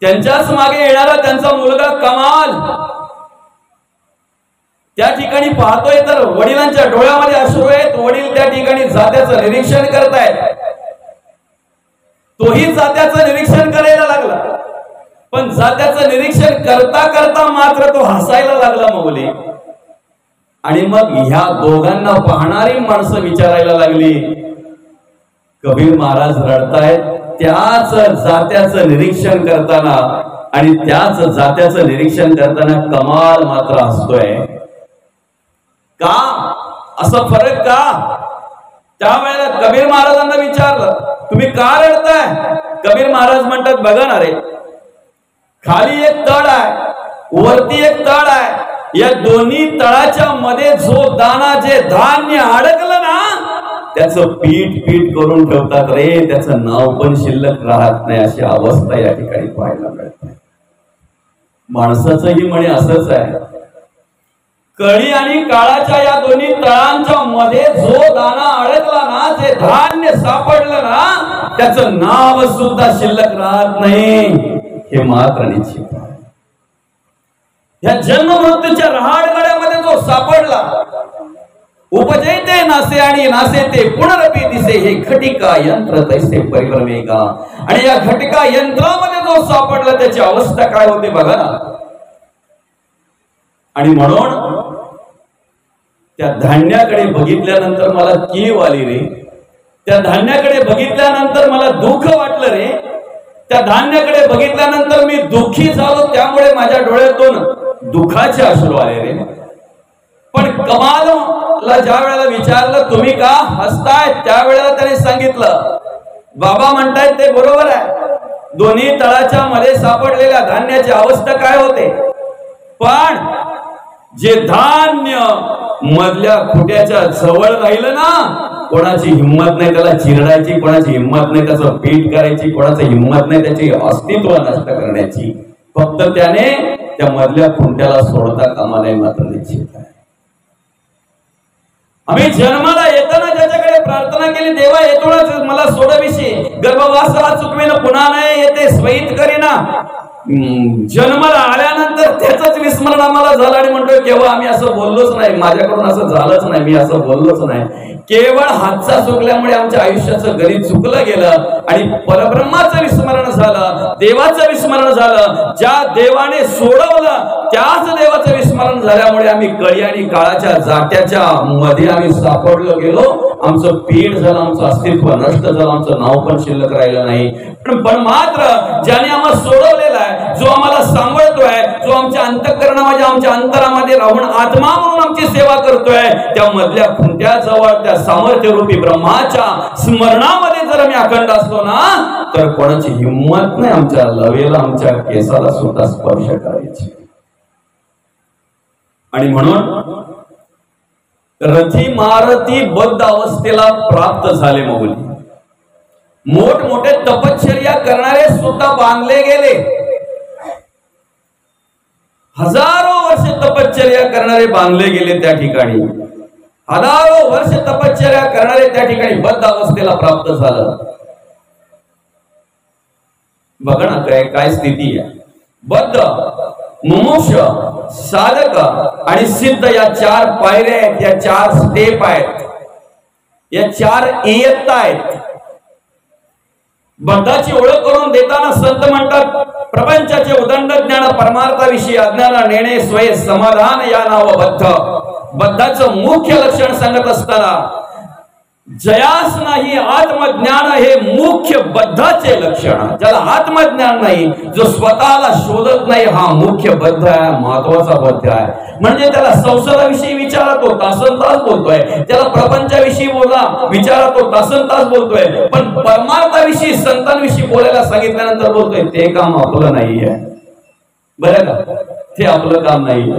Speaker 1: त्यांच्याच मागे येणारा त्यांचा मुलगा कमाल त्या ठिकाणी पाहतोय तर वडिलांच्या डोळ्यामध्ये अश्रू आहेत. वडील त्या ठिकाणी जात्याचं निरीक्षण करतायत. तोही जात्याचं निरीक्षण करायला लागला, पण जात्याचं निरीक्षण करता करता मात्र तो हसायला लागला मौली. आणि मग ह्या दोघांना पाहणारी माणसं विचारायला लागली, कबीर महाराज रडतायत त्याच जात्याचं निरीक्षण करताना आणि त्याच जात्याचं निरीक्षण करताना कमाल मात्र हसतोय. का असं फरक का? त्यावेळेला कबीर महाराजांना विचारलं, तुम्ही का रडताय? कबीर महाराज म्हणतात, बघा ना रे, खाली एक तळ आहे, वरती एक तळ आहे. या दोन्ही तळाच्या मध्ये जो दाना जे धान्य अडकलं ना त्याचं पीठ पीठ करून ठेवतात रे, त्याचं नाव पण शिल्लक राहत नाही. अशी अवस्था या ठिकाणी पाहायला मिळते. माणसाचंही म्हणे असंच आहे. कळी आणि काळाच्या या दोन्ही तळांच्या मध्ये जो दाना अडकला ना, जे धान्य सापडलं ना, त्याचं नाव सुद्धा शिल्लक राहत नाही. हे मात्र निश्चित आहे. या जन्म मृत्यूच्या रहाडगड्यामध्ये जो सापडला, उपजे ते नासे आणि नासे ते पुनरपी दिसे, हे घटिका यंत्र तैसे परिभ्रमे का. आणि या घटिका यंत्रामध्ये जो सापडला त्याची अवस्था काय होते बघा ना. आणि म्हणून त्या धान्याकडे बघितल्यानंतर मला कीव आली रे. त्या धान्याकडे बघितल्यानंतर मला दुःख वाटलं रे. त्या धान्याकडे बघितल्यानंतर मी दुःखी झालो, त्यामुळे माझ्या डोळ्यातून दुःखाचे अश्रू आले रे. पण कमालला ज्या वेळेला विचारलं, तुम्ही का हसताय, त्यावेळेला त्याने सांगितलं, बाबा म्हणतायत ते बरोबर आहे. दोन्ही तळाच्या मध्ये सापडलेल्या धान्याची अवस्था काय होते, पण जे धान्य मधल्या खुट्याच्या जवळ राहिलं ना, कोणाची हिंमत नाही त्याला चिरडायची, कोणाची हिंमत नाही त्याचं पीठ करायची, कोणाची हिंमत नाही त्याचे अस्तित्व नष्ट करण्याची. फक्त त्याने त्या मधल्या खुंट्याला सोडता कामा नये मात्र निश्चित आहे. आम्ही जन्माला येताना ज्याच्याकडे प्रार्थना केली, देवा येतोच मला सोडविशी, गर्भवास हा चुकवेन पुन्हा नाही येते स्वैत करीना. जन्माला आल्यानंतर त्याच विस्मरण आम्हाला झालं आणि म्हणतोय केव्हा आम्ही असं बोललोच नाही, माझ्याकडून असं झालंच नाही, मी असं बोललोच नाही. केवळ हातचा चुकल्यामुळे आमच्या आयुष्याचं गणित चुकलं गेलं आणि परब्रह्माचं विस्मरण झालं, देवाचं विस्मरण झालं. ज्या देवाने सोडवलं त्याच देवाचं विस्मरण झाल्यामुळे आम्ही कळी आणि काळाच्या जाट्याच्या मध्ये आम्ही सापडलो गेलो. आमचं पीठ झालं, आमचं अस्तित्व नष्ट झालं, आमचं नाव पण शिल्लक राहिलं नाही. पण मात्र ज्याने आम्हाला सोडवलेला आहे, जो आम्हाला सांभाळतोय, जो आमच्या अंतःकरणामध्ये आमच्या अंतरामध्ये राहून आत्मा म्हणून आमची सेवा करतोय, त्या मधल्या खुंट्याजवळ त्या सामर्थ्य रूपी ब्रह्माच्या स्मरणामध्ये जर आम्ही अखंड असतो ना, तर कोणाची हिंमत नाही आमच्या लवेला, आमच्या केसाला सुद्धा स्पर्श करायची. आणि म्हणून रथी मारती बद्ध अवस्थेला प्राप्त झाले मौली. मोठमोठे तपश्चर्या करणारे सुद्धा बांधले गेले. हजारो वर्ष तपश्चर्या करणारे बांधले गेले त्या ठिकाणी. हजारो वर्ष तपश्चर्या करणारे त्या ठिकाणी बद्ध अवस्थेला प्राप्त झालं. बघा ना काय स्थिती आहे. बद्ध, मुमुक्ष, साधक आणि सिद्ध या चार पायऱ्या आहेत, या चार स्टेप आहेत, या चार इयत्ता आहेत. बद्धाची ओळख करून देताना संत म्हणतात, प्रपंचाचे उदंड ज्ञान परमार्थाविषयी अज्ञान नेणे स्वय समाधान या नाव बद्ध. बद्धाचं मुख्य लक्षण सांगत असताना जयास नाही आत्मज्ञान हे मुख्य बद्धाचे लक्षण. ज्याला आत्मज्ञान नाही, जो स्वतःला शोधत नाही, हा मुख्य बद्ध आहे, महत्वाचा बद्ध आहे. म्हणजे त्याला संसाराविषयी विचारतो तासन तास बोलतोय, त्याला प्रपंचाविषयी विचारतो तासन तास बोलतोय, पण परमार्थाविषयी संतांविषयी बोलायला सांगितल्यानंतर बोलतोय ते काम आपलं नाहीये. बरं का, ते आपलं काम नाही.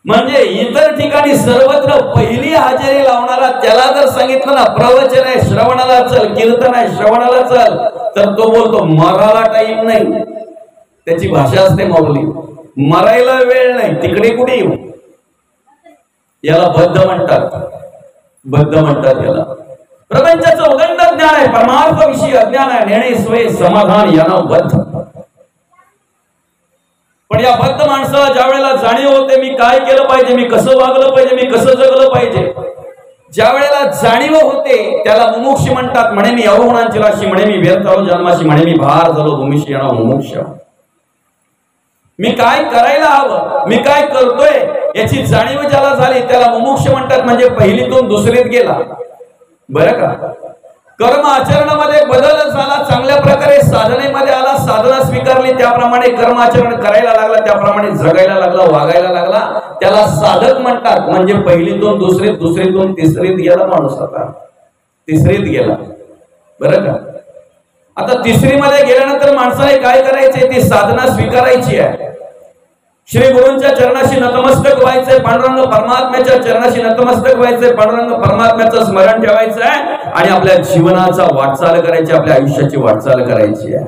Speaker 1: म्हणजे इतर ठिकाणी सर्वत्र पहिली हजेरी लावणारा त्याला जर सांगितलं ना, प्रवचन आहे श्रवणाला चल, कीर्तन आहे श्रवणाला चल, तर तो बोलतो मराला टाइम नाही. त्याची भाषा असते मौली, मरायला वेळ नाही, तिकडे कुठे येऊ. याला बद्ध म्हणतात, बद्ध म्हणतात याला. प्रपंचाचं उदंड ज्ञान आहे, परमार्थ विषयी अज्ञान आहे, नेणे स्वय समाधान याना बद्ध. पण या बद्ध माणसाला ज्या वेळेला जाणीव होते मी काय केलं पाहिजे, मी कसं वागलं पाहिजे, मी कसं जगलं पाहिजे, ज्या वेळेला जाणीव होते त्याला मुमुक्ष म्हणतात. म्हणे मी अवगुणांची राशी, म्हणे मी व्यर्थ झालो जन्माशी, म्हणे मी भार झालो भूमीशी येणार मुमुक्ष. मी काय करायला हवं, मी काय करतोय याची जाणीव ज्याला झाली त्याला मुमुक्ष म्हणतात. म्हणजे पहिलीतून दुसरीत गेला. बरं का, कर्म आचरणामध्ये बदल झाला, चांगल्या प्रकारे साधनेमध्ये आला, साधना स्वीकारली, त्याप्रमाणे कर्म आचरण करायला लागला, त्याप्रमाणे जगायला लागला, वागायला लागला, त्याला साधक म्हणतात. म्हणजे पहिलीतून दुसरीत, दुसरीतून तिसरीत गेला माणूस, आता तिसरीत गेला. बरं का, आता तिसरी मध्ये गेल्यानंतर माणसाने काय करायचे, ती साधना स्वीकारायची आहे. श्री गुरूंच्या चरणाशी नतमस्तक व्हायचंय, पांडुरंग परमात्म्याच्या चरणाशी नतमस्तक व्हायचंय, पांडुरंग परमात्म्याचं स्मरण ठेवायचं आहे आणि आपल्या जीवनाचा वाटचाल करायची, आपल्या आयुष्याची वाटचाल करायची आहे.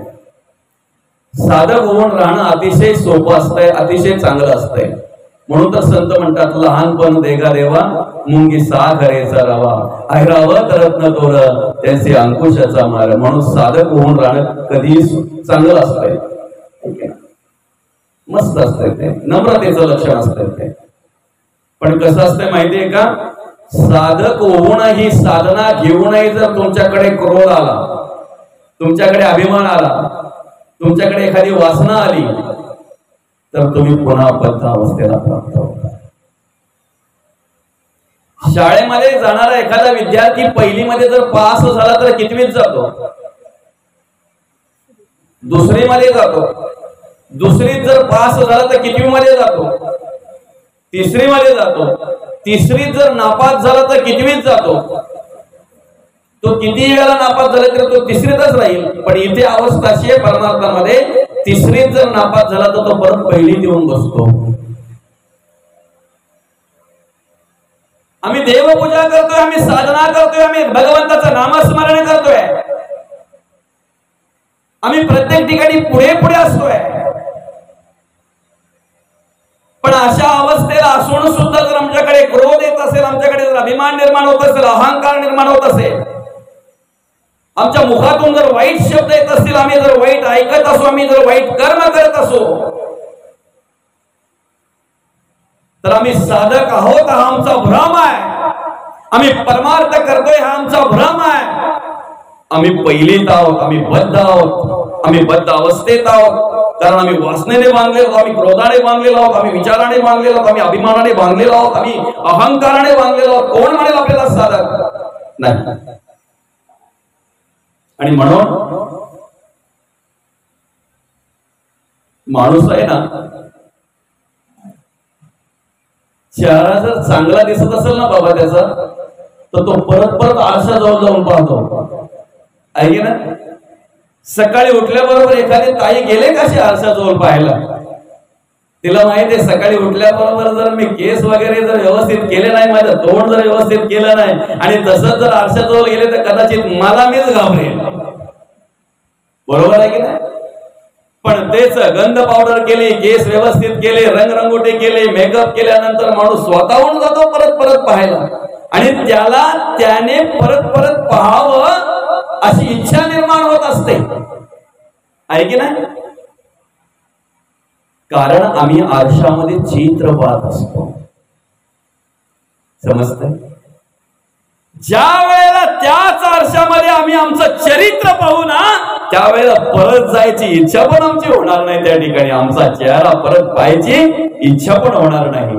Speaker 1: साधक होऊन राहणं अतिशय सोपं असतंय, अतिशय चांगलं असतंय. म्हणून तर संत म्हणतात, लहानपण देगा देवा मुंगी साखरेचा रवा, ऐरावत रत्न तोर त्याचे अंकुशाचा मार. म्हणून साधक होऊन राहणं कधी चांगलं असतंय, मस्त असतंय, ते नम्रतेचं लक्षण असतंय ते. पण कसं असतंय माहितीये का, साधक होऊनही साधना घेऊनही जर तुमच्याकडे क्रोध आला, तुमच्याकडे अभिमान आला, तुमच्याकडे एखादी वासना आली, तर तुम्ही पुन्हा बद्ध अवस्थेला प्राप्त होता. शाळेमध्ये जाणारा एखादा विद्यार्थी पहिलीमध्ये जर पास झाला तर कितवीत जातो, दुसरीमध्ये जातो. दुसरीत जर पास झाला तर कितवीमध्ये जातो, तिसरीमध्ये जातो. तिसरीत जर नापास झाला तर कितवीत जातो. तो किती वेळा नापास झाला तर तो तिसरीतच राहील. पण इथे अवस्था अशी आहे परमार्थामध्ये, तिसरीत जर नापास झाला तर तो परत पहिलीत येऊन बसतो. आम्ही देवपूजा करतोय, आम्ही साधना करतोय, आम्ही भगवंताचं नामस्मरण करतोय, आम्ही प्रत्येक ठिकाणी पुढे पुढे असतोय. पण अशा अवस्थेला असून सुद्धा जर आमच्याकडे क्रोध येत असेल, आमच्याकडे जर अभिमान निर्माण होत असेल, अहंकार निर्माण होत असेल, आमच्या मुखातून जर वाईट शब्द येत असतील, आम्ही जर वाईट ऐकत असो, आम्ही जर वाईट कर्म करत असो, तर आम्ही साधक आहोत हा आमचा भ्रम आहे. आम्ही परमार्थ करतोय हा आमचा भ्रम आहे. आम्ही पहिलीत आहोत, आम्ही बद्ध आहोत, आम्ही बद्ध अवस्थेत आहोत. कारण आम्ही वासनेने बांधलेलो आहोत, आम्ही क्रोधाने बांधलेलो आहोत, आम्ही विचाराने बांधलेलो आहोत, आम्ही अभिमानाने बांधलेलो आहोत, आम्ही अहंकाराने बांधलेलो आहोत. कोण म्हणेल आपल्याला साधक नाही. आणि म्हणून माणूस आहे ना, चेहरा जर चांगला दिसत असेल ना बाबा त्याचा, तर तो परत परत आरशाजवळ जाऊन पाहतो, आहे की ना. सकाळी उठल्याबरोबर एखादी ताई गेले कशी आरशाजवळ पाहायला, तिला माहिती आहे सकाळी उठल्याबरोबर जर मी केस वगैरे जर व्यवस्थित केले नाही, माझं तोंड जर व्यवस्थित केलं नाही आणि तसंच जर आरशाजवळ गेले तर कदाचित मला मीच घाबरेल. बरोबर आहे की नाही. पण तेच गंध पावडर केले, केस व्यवस्थित केले, रंगरंगोटे केले, मेकअप केल्यानंतर माणूस स्वतःहून जातो परत परत पाहायला आणि त्याने परत परत पाहावं अशी इच्छा निर्माण होत असते, आहे की नाही. कारण आम्ही आरशामध्ये चित्र पाहत असतो, समजतंय. ज्या वेळेला त्याच आरशामध्ये आम्ही आमचं चरित्र पाहू ना, त्यावेळेला परत जायची इच्छा पण आमची होणार नाही. त्या ठिकाणी आमचा चेहरा परत पाहायची इच्छा पण होणार नाही.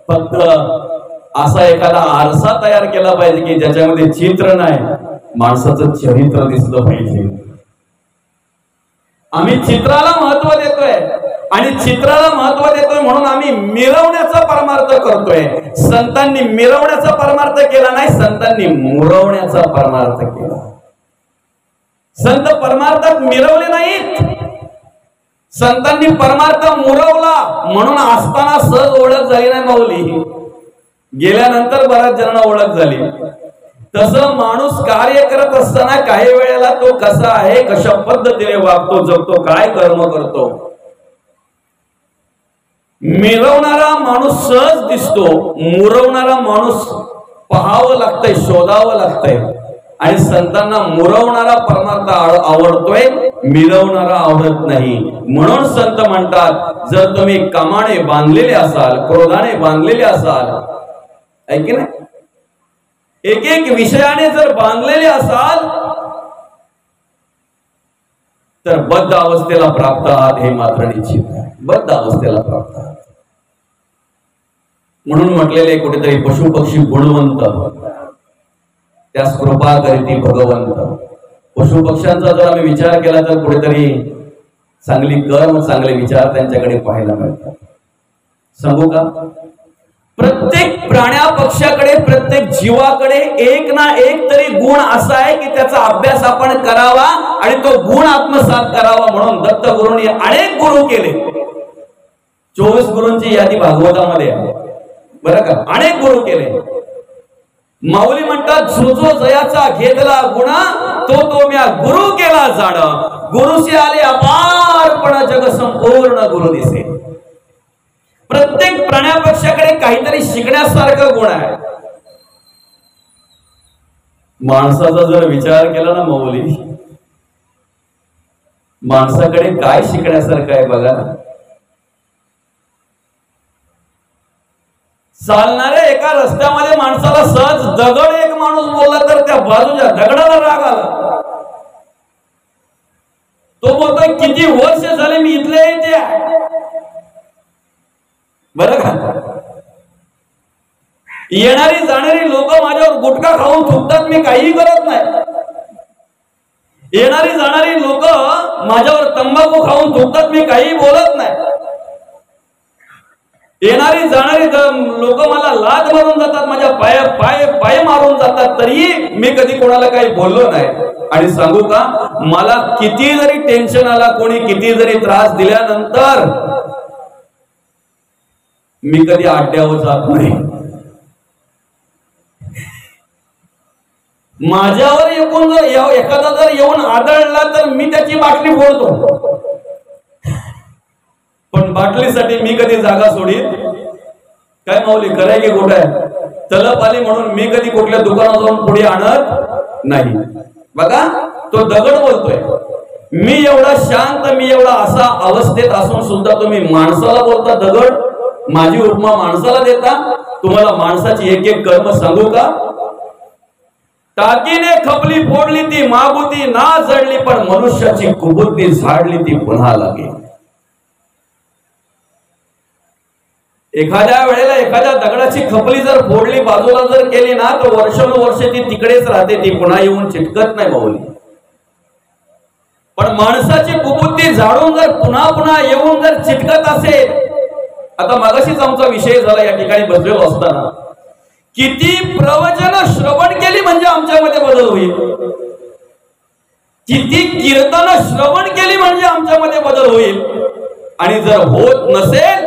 Speaker 1: फक्त असा एखादा आरसा तयार केला पाहिजे की ज्याच्यामध्ये चित्र नाही, माणसाचं चरित्र दिसलं पाहिजे. आम्ही चित्राला महत्व देतोय आणि चित्राला महत्व देतोय म्हणून आम्ही मिरवण्याचा परमार्थ करतोय. संतांनी मिरवण्याचा परमार्थ केला नाही, संतांनी मुरवण्याचा परमार्थ केला. संत परमार्थात मिरवले नाहीत, संतांनी परमार्थ मुरवला. म्हणून असताना सहज ओळख झाली नाही माऊली, गेल्यानंतर बऱ्याच जणांना ओळख झाली. तसं माणूस कार्य करत असताना काही वेळेला तो कसा आहे, कशा पद्धतीने वागतो, जगतो, काय कर्म करतो, मिरवणारा माणूस सहज दिसतो, मुरवणारा माणूस पाहावं लागतंय, शोधावं लागतंय. आणि संतांना मुरवणारा परमार्थ आवडतोय, मिरवणारा आवडत नाही. म्हणून संत म्हणतात, जर तुम्ही कामाने बांधलेले असाल, क्रोधाने बांधलेले असाल, ऐक ना, एक एक विषयाने जर बांधलेले असाल तर बद्ध अवस्थेला प्राप्त आहात, हे मात्र निश्चित आहे. बद्ध अवस्थेला प्राप्त आहात. म्हणून म्हटलेले कुठेतरी पशु पक्षी गुणवंत, त्यास कृपा करीती भगवंत. पशु पक्ष्यांचा जर आम्ही विचार केला तर कुठेतरी चांगली कर्म, चांगले विचार त्यांच्याकडे पाहायला मिळतात. सांगू का, प्रत्येक प्राण्या पक्षाकडे, प्रत्येक जीवाकडे एक ना एक तरी गुण असा आहे की त्याचा अभ्यास आपण करावा आणि तो गुण आत्मसात करावा. म्हणून दत्त गुरूंनी अनेक गुरु केले. 24 गुरूंची यादी भागवतामध्ये आहे बरं का. अनेक गुरु केले. माऊली म्हणतात, जो जो जयाचा घेतला गुणा, तो तो म्या गुरु केला जाण. गुरुशी आले अपारपण, जग संपूर्ण गुरु दिसे. प्रत्येक प्राण्यापक्षाकडे काहीतरी शिकण्यासारखं गुण आहे. माणसाचा जर विचार केला ना माऊली, माणसाकडे काय शिकण्यासारखं आहे बघा. चालणाऱ्या एका रस्त्यामध्ये माणसाला सहज दगड एक माणूस बोलला तर त्या बाजूच्या दगडाला राग आला. तो बोलतोय, किती वर्ष झाले मी इथले येते बरं का. येणारी जाणारी लोक माझ्यावर गुटखा खाऊन थुकतात, मी काहीही करत नाही. येणारी जाणारी लोक माझ्यावर तंबाखू खाऊन थुकतात, मी काही बोलत नाही. येणारी जाणारी लोक मला लाद मारून जातात, माझ्या पाय मारून जातात, तरी मी कधी कोणाला काही बोललो नाही. आणि सांगू का, मला किती जरी टेन्शन आला, कोणी किती जरी त्रास दिल्यानंतर मी कधी आड्यावर जात नाही. माझ्यावर एखादा जर येऊन आदळला तर मी त्याची बाटली फोडतो, पण बाटलीसाठी मी कधी जागा सोडीत काय माऊली, खरंय की खोटं आहे? तलप आली म्हणून मी कधी कुठल्या दुकानात जाऊन पुढे आणत नाही. बघा, तो दगड बोलतोय, मी एवढा शांत, मी एवढा असा अवस्थेत असून सुद्धा तुम्ही माणसाला बोलता दगड. माझी उपमा माणसाला देता. तुम्हाला माणसाची एक एक कर्म सांगू का. टाकीने खपली फोडली ती मागुती ना जडली, पण मनुष्याची कुबुद्धी झाडली ती पुन्हा लागेल. एखाद्या वेळेला एखाद्या दगडाची खपली जर फोडली, बाजूला जर केली ना, तर वर्षानुवर्ष ती तिकडेच राहते, ती पुन्हा येऊन चिटकत नाही माऊली. पण माणसाची कुबुद्धी झाडून जर पुन्हा पुन्हा येऊन जर चिटकत असेल, आता मागाशीच आमचा विषय झाला या ठिकाणी बसलेलो असताना, किती प्रवचन श्रवण केली म्हणजे आमच्यामध्ये बदल होईल, किती कीर्तन श्रवण केली म्हणजे आमच्यामध्ये बदल होईल. आणि जर होत नसेल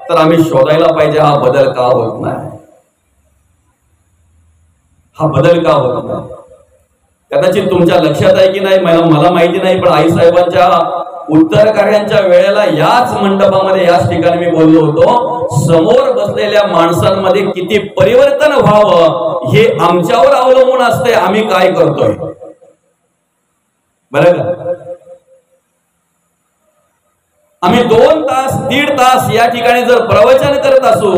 Speaker 1: तर आम्ही शोधायला पाहिजे, हा बदल का होत नाही, हा बदल का होत नाही. कदाचित तुमच्या लक्षात आहे की नाही मला माहिती नाही, पण आई साहेबांच्या उत्तर कार्यांच्या वेळेला याच मंडपामध्ये, याच ठिकाणी मी बोललो होतो, समोर बसलेल्या माणसांमध्ये किती परिवर्तन व्हावं हे आमच्यावर अवलंबून असते, आम्ही काय करतोय बरं का. आम्ही 2 तास 1.5 तास या ठिकाणी जर प्रवचन करत असू,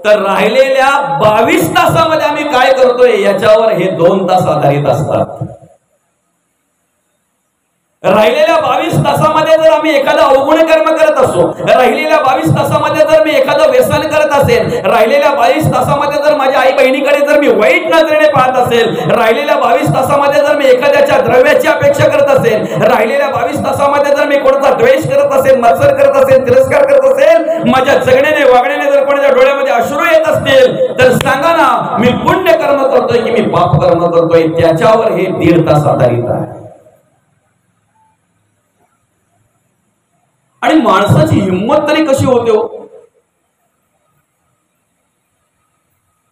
Speaker 1: तर राहिलेल्या 22 तासामध्ये आम्ही काय करतोय याच्यावर हे 2 तास आधारित असतात. राहिलेल्या 22 तासामध्ये जर आम्ही एखादा अवगुण कर्म करत असो, राहिलेल्या 22 तासामध्ये जर मी एखादं व्यसन करत असेल, राहिलेल्या 22 तासामध्ये जर माझ्या आई बहिणीकडे जर मी वाईट नजरेने पाहत असेल, राहिलेल्या 22 तासामध्ये जर मी एखाद्याच्या द्रव्याची अपेक्षा करत असेल, राहिलेल्या 22 तासामध्ये जर मी कोणाचा द्वेष करत असेल, मत्सर करत असेल, तिरस्कार करत असेल, माझ्या जगण्याने वागण्याने जर कोणाच्या डोळ्यामध्ये अश्रू येत असतील, तर सांगा ना, मी पुण्य कर्म करतोय की मी पाप कर्म करतोय, त्याच्यावर हे 1.5 तास आधारित आहे. आणि माणसाची हिंमत तरी कशी होते हो.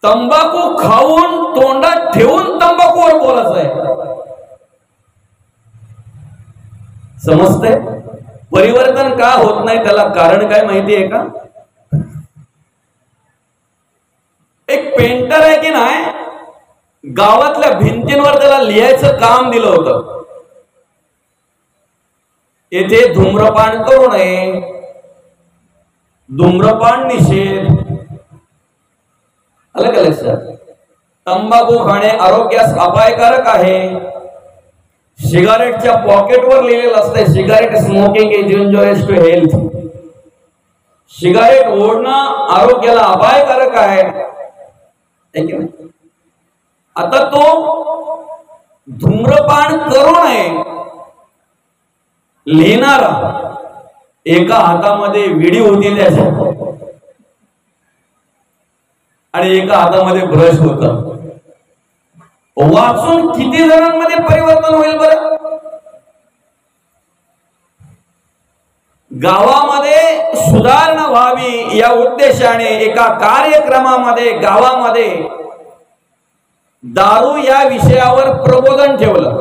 Speaker 1: तंबाखू खाऊन तोंडात ठेवून तंबाखूवर बोलायचं आहे. समजतंय परिवर्तन का होत नाही, त्याला कारण काय माहिती आहे का. एक पेंटर आहे की नाही, गावातल्या भिंतींवर त्याला लिहायचं काम दिलं होतं, येथे धूम्रपान करू नये, धूम्रपान निषेध. आलं का लक्षात? तंबाखू खाणे आरोग्यास अपायकारक आहे. सिगारेटच्या पॉकेटवर लिहिलेलं असतंय, cigarette smoking is injurious to health. Cigarette ओढणं आरोग्याला अपायकारक आहे. आता तो धूम्रपान करू नये लिहिणारा एका हातामध्ये विडी होती त्याच्या आणि एका हातामध्ये ब्रश होता. वाचून किती जणांमध्ये परिवर्तन होईल बरं? गावामध्ये सुधारणा व्हावी या उद्देशाने एका कार्यक्रमामध्ये गावामध्ये दारू या विषयावर प्रबोधन ठेवलं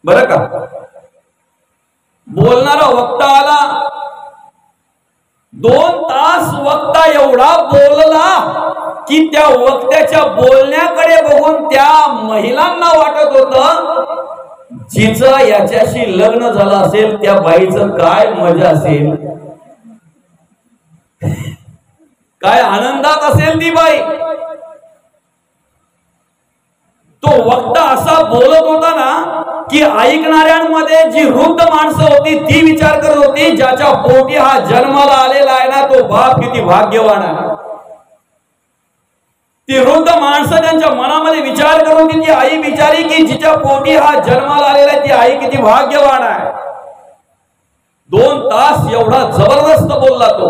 Speaker 1: बरं का. बोलणारा वक्ता आला, 2 तास वक्ता एवढा बोलला की त्या वक्त्याच्या बोलण्याकडे बघून त्या महिलांना वाटत होतं जिचं याच्याशी लग्न झालं असेल त्या बाईचं काय मजा असेल, काय आनंदात असेल ती बाई. तो वक्ता असा बोलत होता ना की ऐकणाऱ्यांमध्ये जी वृद्ध माणसं होती ती विचार करत होती ज्याच्या पोटी हा जन्माला आलेला आहे ना तो बाप किती भाग्यवान आहे. ती वृद्ध माणसं त्यांच्या मनामध्ये विचार करत होती ती आई बिचारी की जिच्या पोटी हा जन्माला आलेला आहे ती आई किती भाग्यवान आहे. 2 तास एवढा जबरदस्त बोलला तो.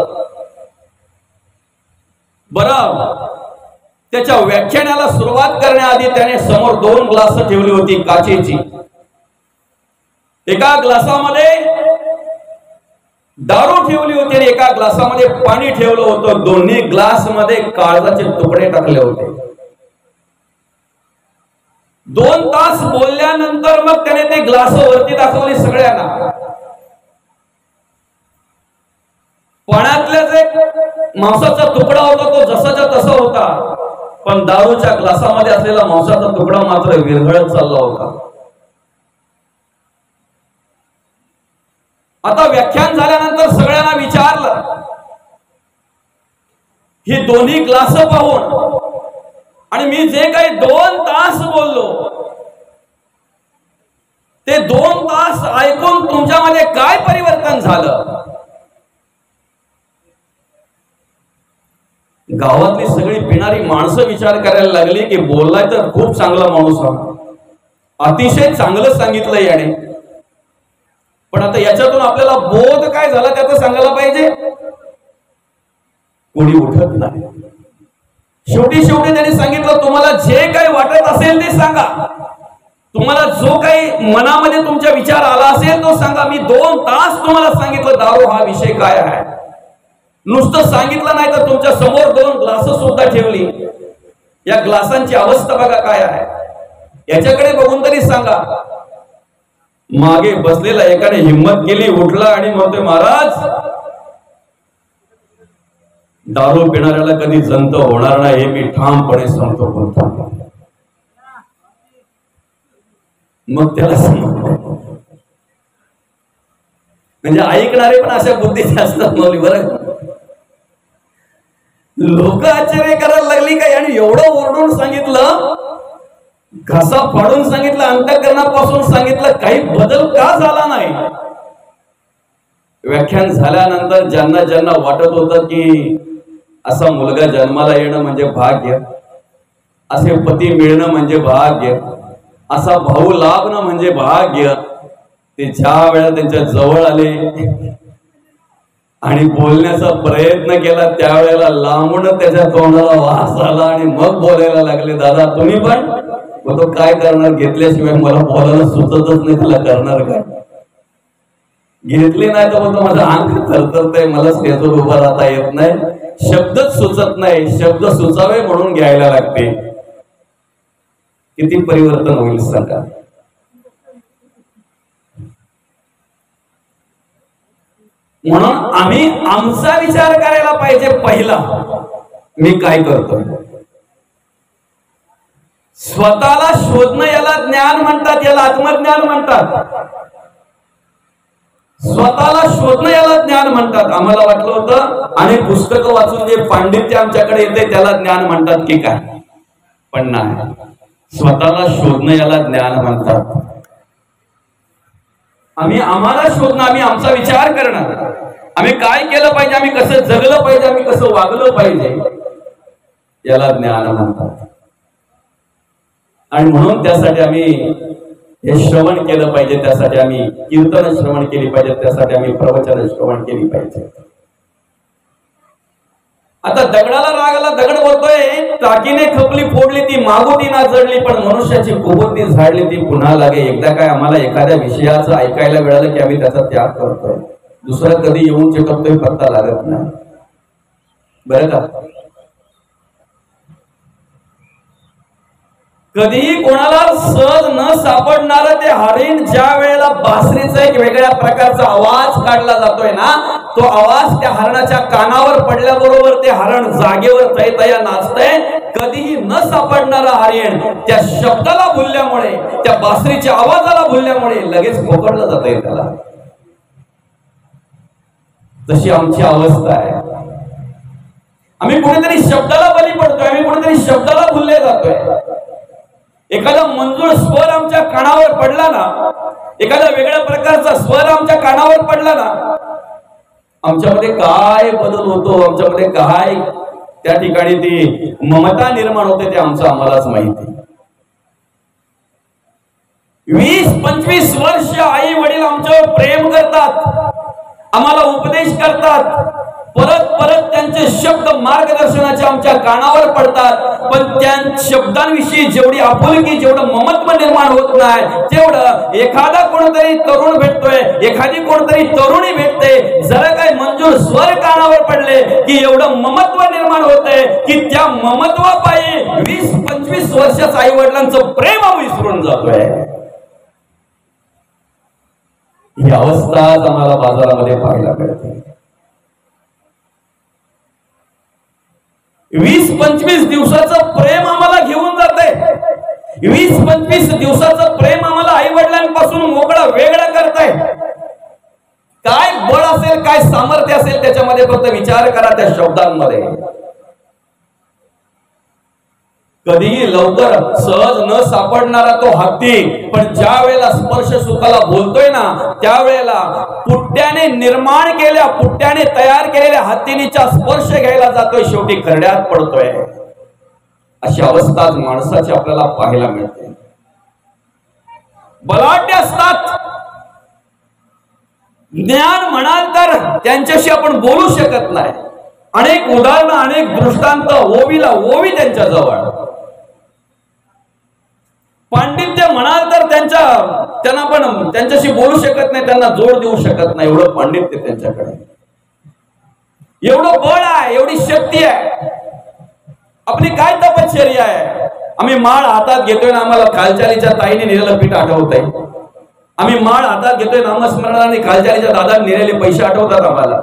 Speaker 1: बरं, त्याच्या व्याख्यानाला सुरुवात करण्याआधी त्याने समोर 2 ग्लास ठेवली होती काचेची. एका ग्लासामध्ये दारू ठेवली होती आणि एका ग्लासामध्ये पाणी ठेवलं होतं. दोन्ही ग्लास मध्ये काळजाचे तुकडे टाकले होते. 2 तास बोलल्यानंतर मग त्याने ते ग्लास वरती दाखवले सगळ्यांना. पाण्यातला जे मांसाचा तुकडा होता तो जसाच्या तसा होता, पण दारूच्या ग्लासामध्ये असलेला मांसाचा तुकडा मात्र विरघळत चालला होता. आता व्याख्यान झाल्यानंतर सगळ्यांना विचारलं, ही दोन्ही ग्लास पाहून आणि मी जे काही 2 तास बोललो ते 2 तास ऐकून तुमच्यामध्ये काय परिवर्तन झालं? गावातली सगळी पिणारी माणसं विचार करायला लागली की बोललाय तर खूप चांगला माणूस आहे, अतिशय चांगलं सांगितलं याने, पण आता याच्यातून आपल्याला बोध काय झाला त्याचं सांगायला पाहिजे. कोणी उठत नाही. शेवटी त्यांनी सांगितलं तुम्हाला जे काही वाटत असेल ते सांगा, तुम्हाला जो काही मनामध्ये तुमचा विचार आला असेल तो सांगा. मी 2 तास तुम्हाला सांगितलं दारू हा विषय काय आहे. नुसतं सांगितलं नाही तर तुमच्या समोर 2 ग्लास सुद्धा ठेवली. या ग्लासांची अवस्था बघा काय आहे, याच्याकडे बघून तरी सांगा. मागे बसलेला एकाने हिम्मत केली, उठला आणि म्हणतोय महाराज दारू पिणाऱ्याला कधी जंत होणार नाही हे मी ठामपणे सांगतो. बोलतो मग त्याला म्हणजे ऐकणारे पण अशा बुद्धीचे असतात मौली. बरं, लोक आश्चर्य करायला लागली काय आणि एवढं ओरडून सांगितलं, घसा फाडून सांगितलं, अंतःकरणापासून सांगितलं, काही बदल का झाला नाही. व्याख्यान झाल्यानंतर ज्यांना ज्यांना वाटत होतं की असा मुलगा जन्माला येणं म्हणजे भाग्य, असे पती मिळणं म्हणजे भाग्य, असा भाऊ लाभणं म्हणजे भाग्य, ते ज्या वेळा त्यांच्या जवळ आले आणि बोलण्याचा प्रयत्न केला त्यावेळेला लांबून त्याच्या तोंडाला वास आला आणि मग बोलायला लागले, दादा तुम्ही पण. तो काय करणार, घेतल्याशिवाय मला बोलायला सुचतच नाही, त्याला करणार काय. घेतली नाही तर तो माझं अंग थरथरतंय, मला स्टेजवर उभा राहता येत नाही, शब्दच सुचत नाही, शब्द सुचावे म्हणून घ्यायला लागते. किती परिवर्तन होईल सांगा. म्हणून आम्ही आमचा विचार करायला पाहिजे पहिला. मी काय करतोय. स्वतःला शोधणं याला ज्ञान म्हणतात, याला आत्मज्ञान म्हणतात. स्वतःला शोधणं याला ज्ञान म्हणतात. आम्हाला वाटलं होतं आणि पुस्तकं वाचून जे पांडित्य आमच्याकडे येते त्याला ज्ञान म्हणतात की काय, पण नाही. स्वतःला शोधणं याला ज्ञान म्हणतात. आम्हाला शोधणं, आम्ही आमचा विचार करणं, आम्ही काय केलं पाहिजे, आम्ही कसं जगलं पाहिजे, आम्ही कसं वागलं पाहिजे, याला ज्ञान म्हणतात. आणि म्हणून त्यासाठी आम्ही हे श्रवण केलं पाहिजे, त्यासाठी आम्ही कीर्तन श्रवण केली पाहिजे, त्यासाठी आम्ही प्रवचन श्रवण केली पाहिजे. आता दगडाला राग आला, दगड बोलतोय टाकीने खपली फोडली ती मागोटी ना जडली, पण मनुष्याची कुबुद्धी झाडली ती पुन्हा लागे. एकदा काय आम्हाला एखाद्या विषयाचं ऐकायला मिळालं की आम्ही त्याचा त्याग करतोय, दुसरं कधी येऊन चिटकतोय पत्ता लागत नाही. बरं का? कधीही कोणाला सहज न सापडणार ते हरिण ज्या वेळेला बासरीचा एक वेगळ्या प्रकारचा आवाज काढला जातोय ना, तो आवाज त्या हरणाच्या कानावर पडल्याबरोबर ते हरण जागेवर तैतया नाचतंय. कधीही न सापडणारा हरिण त्या शब्दाला भुलल्यामुळे, त्या बासरीच्या आवाजाला भुलल्यामुळे लगेच पकडलं जातंय त्याला. तशी आमची अवस्था आहे. आम्ही कुठेतरी शब्दाला बली पडतोय, आम्ही कुठेतरी शब्दाला भुलले जातोय. एखादा मंजूळ स्वर आमच्या कानावर पडला ना, एखादा वेगळ्या प्रकारचा स्वर आमच्या कानावर पडला ना, आमच्यामध्ये काय बदल होतो, आमच्यामध्ये काय त्या ठिकाणी ती ममता निर्माण होते ते आम्हालाच माहिती. 20-25 वर्ष आई वडील आमच्यावर प्रेम करतात, आम्हाला उपदेश करतात, परत परत त्यांचे शब्द मार्गदर्शनाचे आमच्या कानावर पडतात, पण त्या शब्दांविषयी जेवढी आपुलकी, जेवढं ममत्व निर्माण होत नाही, तेवढं एखादा कोणतरी तरुण भेटतोय, एखादी कोणतरी तरुणी भेटते, जरा काय मंजूर स्वर कानावर पडले की एवढं ममत्व निर्माण होतंय की त्या ममत्वापायी 20-25 वर्षाचं आई वडिलांचं प्रेम विसरून जातोय. ही अवस्था आम्हाला बाजारामध्ये पाहायला मिळते. 20-25 दिवसाचं प्रेम आम्हाला घेऊन जाते. 20-25 दिवसाचं प्रेम आम्हाला आई वडिलांपासून मोकळा वेगळा करताय. काय बळ असेल, काय सामर्थ्य असेल त्याच्यामध्ये, फक्त विचार करा त्या शब्दांमध्ये. कधीही लवकर सहज न सापडणारा तो हत्ती, पण ज्या वेळेला स्पर्श सुखाला बोलतोय ना, त्यावेळेला पुट्ट्याने निर्माण केल्या, पुट्ट्याने तयार केलेल्या हत्तीनीचा स्पर्श घ्यायला जातोय, शेवटी खरड्यात पडतोय. अशी अवस्था माणसाची आपल्याला पाहायला मिळते. बलाढ्य असतात, ज्ञान म्हणाल तर त्यांच्याशी आपण बोलू शकत नाही. अनेक उदाहरणं, अनेक दृष्टांत ओवीला ओवी त्यांच्या जवळ. पांडित्य म्हणाल तर त्यांना पण त्यांच्याशी बोलू शकत नाही, त्यांना जोड देऊ शकत नाही. एवढं पांडित्य त्यांच्याकडे, एवढं बळ आहे, एवढी शक्ती आहे. आपली काय तपश्चर्या आहे. आम्ही माळ हातात घेतोय ना, आम्हाला खालचालीच्या ताईने नेलेलं पीठ आठवत आहे. आम्ही माळ हातात घेतोय नामस्मरणाने, खालचालीच्या दादा नेलेले पैसे आठवतात आम्हाला.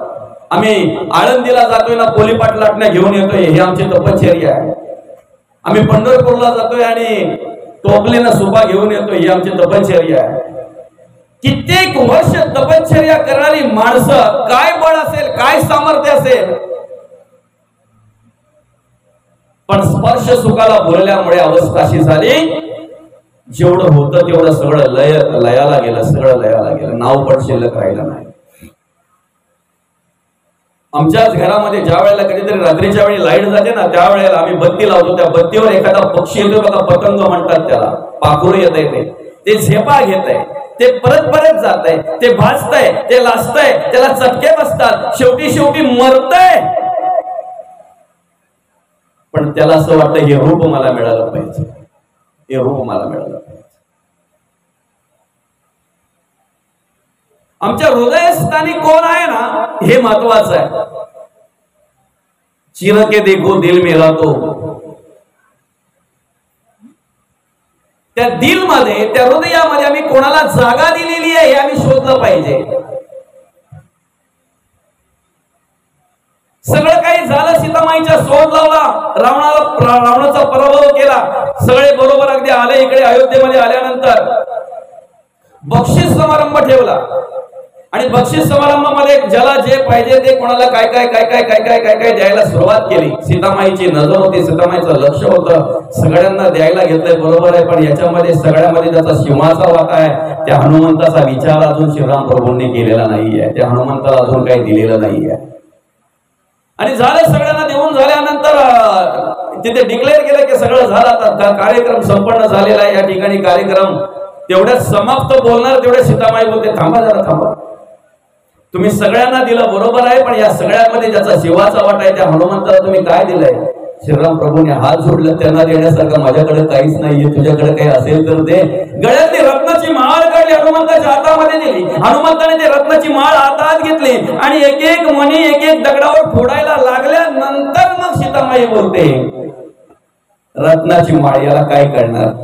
Speaker 1: आम्ही आळंदीला जातोय ना, पोली पाट लाटण्या घेऊन येतोय, हे आमची तपश्चर्या आहे. आम्ही पंढरपूरला जातोय आणि टोपलीनं सुपा घेऊन येतोय, ही आमची तपश्चर्या आहे. कित्येक वर्ष तपश्चर्या करणारी माणसं, काय बळ असेल, काय सामर्थ्य असेल, पण स्पर्श सुखाला बोलल्यामुळे अवस्था अशी झाली, जेवढं होतं तेवढं सगळं लयाला गेलं, सगळं लयाला गेलं, नाव पण शिल्लक राहिलं नाही. आमच्याच घरामध्ये ज्या वेळेला कधीतरी रात्रीच्या वेळी लाईट जाते ना, त्यावेळेला आम्ही बत्ती लावतो. त्या बत्तीवर एखादा पक्षी येतो बघा, पतंग म्हणतात त्याला, पाखरू येत आहे, ते झेपा घेत आहे, ते परत परत जात आहे, ते भाजतंय, ते लाजतंय, त्याला चटके बसतात, शेवटी मरतंय. पण त्याला असं वाटतं हे रूप मला मिळालं पाहिजे, हे रूप मला मिळालं पाहिजे. आमच्या हृदयस्थानी कोण आहे ना, हे महत्वाचं आहे. चिर के देखो दिल मेरा, तो त्या दिल मध्ये, त्या हृदयामध्ये आम्ही कोणाला जागा दिलेली आहे हे आम्ही शोधलं पाहिजे. सगळं काही झालं, सीता सीतामाईच्या शोध लावला, रावणाचा पराभव केला. सगळे बरोबर अगदी आले. इकडे अयोध्येमध्ये आल्यानंतर बक्षीस समारंभ ठेवला आणि बक्षीस समारंभामध्ये ज्याला जे पाहिजे ते कोणाला काय काय काय काय काय काय काय काय द्यायला सुरुवात केली. सीतामाईची नजर होती, सीतामाईचं लक्ष होतं, सगळ्यांना द्यायला घेतलंय. बरोबर आहे, पण याच्यामध्ये सगळ्यामध्ये त्याचा सिंहाचा वाटा आहे. त्या हनुमंताचा विचार अजून श्रीराम प्रभूंनी केलेला नाहीये, त्या हनुमंताला अजून काही दिलेलं नाहीये. आणि झालं, सगळ्यांना देऊन झाल्यानंतर तिथे डिक्लेअर केलं की सगळं झालं, आता कार्यक्रम संपन्न झालेला आहे. या ठिकाणी कार्यक्रम तेवढ्यात समाप्त बोलणार तेवढ्या सीतामाई बोलते, थांबा जरा थांबा, तुम्ही सगळ्यांना दिलं बरोबर आहे, पण या सगळ्यामध्ये ज्याचा शिवाचा वाटा आहे त्या हनुमंताला तुम्ही काय दिलंय? श्रीराम प्रभूने हात जोडले, त्यांना देण्यासारखं माझ्याकडे काहीच नाहीये, तुझ्याकडे काही असेल तर दे. गळ्यातली रत्नाची माळ काढली, हनुमंताच्या हातामध्ये दिली. हनुमंताने ते रत्नाची माळ हातात घेतली आणि एक एक मणी एक एक दगडावर फोडायला लागल्यानंतर मग सीतामाई बोलते, रत्नाची माळ याला काय करणार?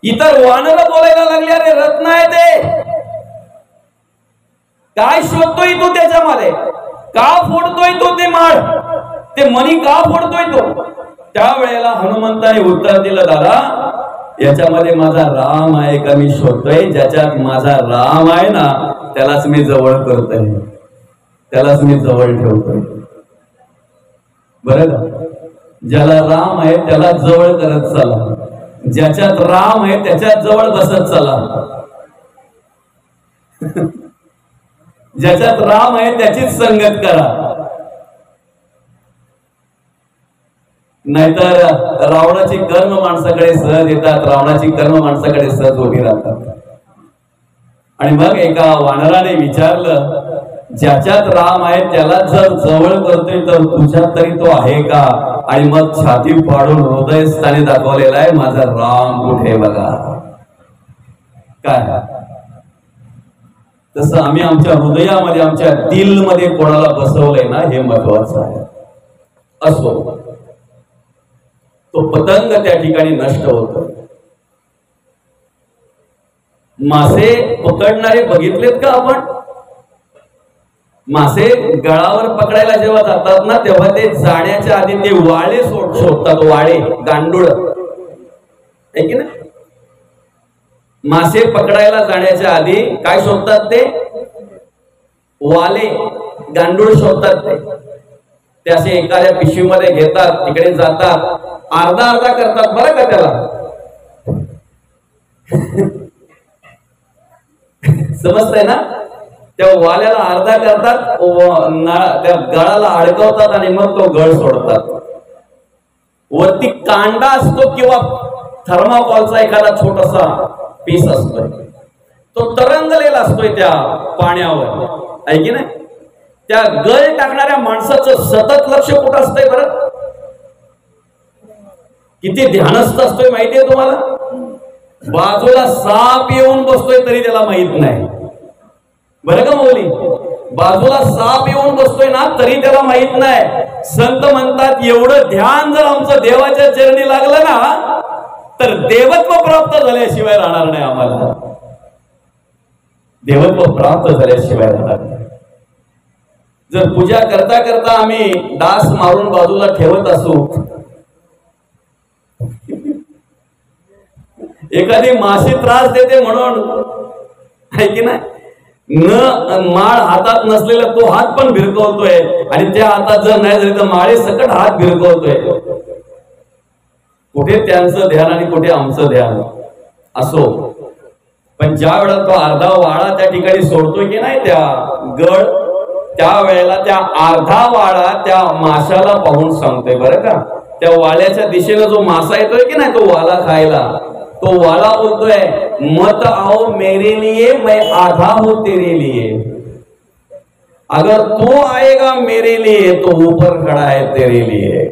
Speaker 1: इतर वानर बोलायला लागले, अरे रत्न आहे ते, काय शोधतोय तू त्याच्यामध्ये? का फोडतोय तो ते माळ, ते मणी का फोडतोय तो? त्यावेळेला हनुमंताने उत्तर दिलं, दादा याच्यामध्ये माझा राम आहे का मी शोधतोय? ज्याच्यात माझा राम आहे ना त्यालाच मी जवळ करतोय, त्यालाच मी जवळ ठेवतोय. बरं का? ज्याला राम आहे त्याला जवळ करत चला, ज्याच्यात राम आहे त्याच्यात जवळ बसत चला. ज्याच्यात राम आहे त्याचीच संगत करा, नाहीतर रावणाची कर्म माणसाकडे सहज येतात, रावणाची कर्म माणसाकडे सहज उभी राहतात. आणि मग एका वानराने विचारलं, ज्याच्यात राम आहे त्याला जर जवळ करतोय तर तुझ्यात तरी तो आहे का? आणि मग छाती फाडून हृदयस्थानी दाखवलेला आहे, माझा राम कुठे बघा. काय तसं आम्ही आमच्या हृदयामध्ये आमच्या दिल मध्ये कोणाला बसवलंय ना हे महत्वाचं आहे. असो, तो पतंग त्या ठिकाणी नष्ट होतो. मासे पकडणारे बघितलेत का आपण? मासे गळावर पकडायला जेव्हा जातात ना तेव्हा ते जाण्याच्या आधी ते वाळे शोधतात, वाळे, गांडूळ आहे की ना. मासे पकडायला जाण्याच्या आधी काय शोधतात? ते वाले, गांडूळ शोधतात. ते असे एखाद्या पिशवीमध्ये घेतात, तिकडे जातात, अर्धा अर्धा करतात बरं का त्याला. समजतंय ना? त्या वाल्याला अर्धा करतात, त्या गळाला अडकवतात आणि मग तो गळ सोडतात. वरती कांडा असतो किंवा थर्माकॉलचा एखादा छोटासा पीस असतोय, तो तरंगलेला असतोय त्या पाण्यावर, आहे की नाही. त्या गळ टाकणाऱ्या माणसाचं सतत लक्ष कुठं असतंय बरं? किती ध्यानस्थ असतोय माहितीये तुम्हाला? बाजूला साप येऊन बसतोय तरी त्याला माहित नाही, बरं का मौली? बाजूला साप येऊन बसतोय ना तरी त्याला माहित नाही. संत म्हणतात, एवढं ध्यान जर आमचं देवाच्या चरणी लागलं ना तर देवत्व प्राप्त झाल्याशिवाय राहणार नाही आम्हाला. देवत्व प्राप्त झाल्याशिवाय राहणार नाही. जर पूजा करता करता आम्ही डास मारून बाजूला ठेवत असू, एखादी माशी त्रास देते म्हणून, आहे की नाही, न माळ हातात नसलेला तो हात पण भिरकवतोय आणि त्या हातात जर नाही झाली तर माळे सकट हात भिरकवतोय. कुठे त्यांचं ध्यान आणि कुठे आमचं ध्यान? असो, पण ज्या वेळेला तो अर्धा वाळा त्या ठिकाणी सोडतोय की नाही त्या गळ, त्या वेळेला त्या अर्धा वाळा त्या माशाला पाहून सांगतोय बरं का. त्या वाल्याच्या दिशेने जो मासा येतोय की नाही तो वाला खायला, तो वाला बोलतोय, मत आओ मेरे लिए मैं आधा हूं तेरे लिए, अगर तू आएगा मेरे लिए तो ऊपर खड़ा है तेरे लिए.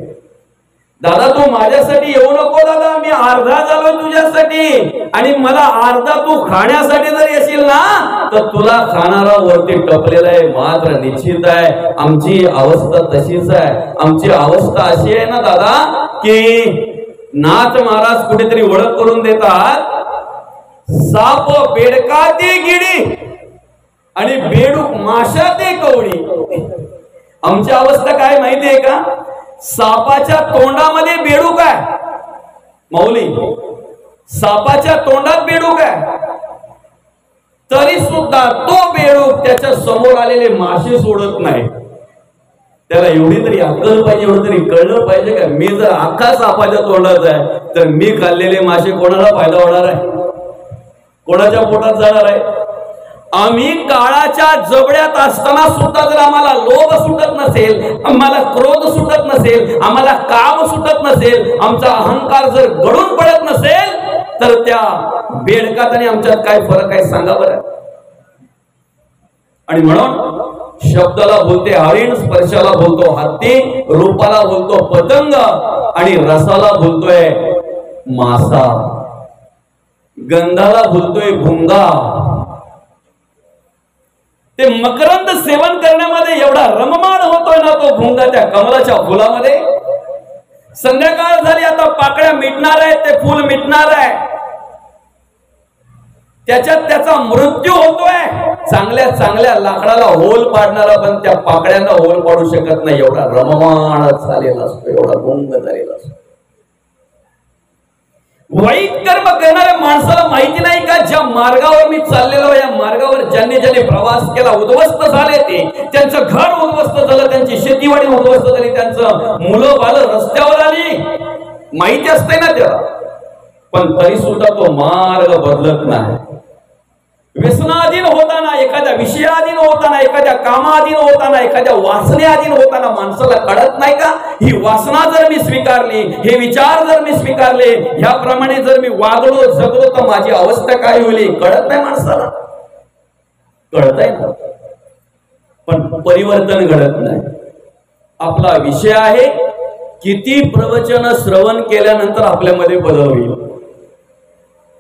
Speaker 1: दादा तू माझ्यासाठी येऊ नको दादा, मी अर्धा झालोय तुझ्यासाठी, आणि मला अर्धा तू खाण्यासाठी जर येशील ना तर तुला खाणारा वरती टपलेला आहे. मात्र निश्चित आहे आमची अवस्था तशीच आहे. आमची अवस्था अशी आहे ना दादा की नाथ महाराज कुठेतरी ओळख करून देतात, साप बेडका ते गिडी आणि बेडूक माशा ते कवडी. आमची अवस्था काय माहितीये का? सापाच्या तोंडामध्ये बेडूक आहे माऊली, सापाच्या तोंडात बेडूक आहे, तरी सुद्धा तो बेडूक त्याच्या समोर आलेले मासे सोडत नाही. त्याला एवढी तरी अक्कल पाहिजे, एवढं तरी कळलं पाहिजे का मी जर अख्खा सापाच्या तोंडात आहे तर मी खाल्लेले मासे कोणाला फायदा होणार आहे, कोणाच्या पोटात जाणार आहे? आम्ही काळाच्या जबड्यात असताना सुद्धा जर आम्हाला लोभ सुटत नसेल, आम्हाला क्रोध सुटत नसेल, आम्हाला काम सुटत नसेल, आमचा अहंकार जर गळून पडत नसेल, तर त्या बेडकात आणि आमच्यात काय फरक आहे सांगा बरं. आणि म्हणून शब्दाला बोलते हरिण, स्पर्शाला बोलतो हत्ती, रूपाला बोलतो पतंग आणि रसाला बोलतोय मासा, गंधाला बोलतोय भुंगा. ते मकरंद सेवन करण्यामध्ये एवढा रममाण होतोय ना तो भुंगा त्या कमलाच्या फुलामध्ये. संध्याकाळ झाली, आता पाकळ्या मिटणार आहेत, ते फुल मिटणार आहे, त्याच्यात त्याचा मृत्यू होतोय. चांगल्या चांगल्या लाकडाला होल पाडणारा पण त्या पाकळ्यांना होल पाडू शकत नाही, एवढा रममाण झालेला असतो, एवढा गुंग झालेला असतो. वाईट कर्म करणाऱ्या माणसाला माहिती नाही का ज्या मार्गावर मी चाललेलो, या मार्गावर ज्यांनी ज्यांनी प्रवास केला उद्ध्वस्त झाले, ते त्यांचं घर उद्ध्वस्त झालं, त्यांची शेतीवाडी उद्ध्वस्त झाली, त्यांचं मुलं बाळ रस्त्यावर आली, माहिती असते ना त्याला, पण तरी सुद्धा तो मार्ग बदलत नाही. व्यसनाधीन होताना, एखाद्या विषयाधीन होताना, एखाद्या कामाधीन होताना, एखाद्या वासनेअधीन होताना माणसाला कळत नाही का ही वासना जर मी स्वीकारली, हे विचार जर मी स्वीकारले, ह्याप्रमाणे जर मी वागलो जगलो तर माझी अवस्था काय होईल? कळत नाही माणसाला, कळत आहे ना, पण परिवर्तन घडत नाही. आपला विषय आहे किती प्रवचन श्रवण केल्यानंतर आपल्यामध्ये बदल होईल,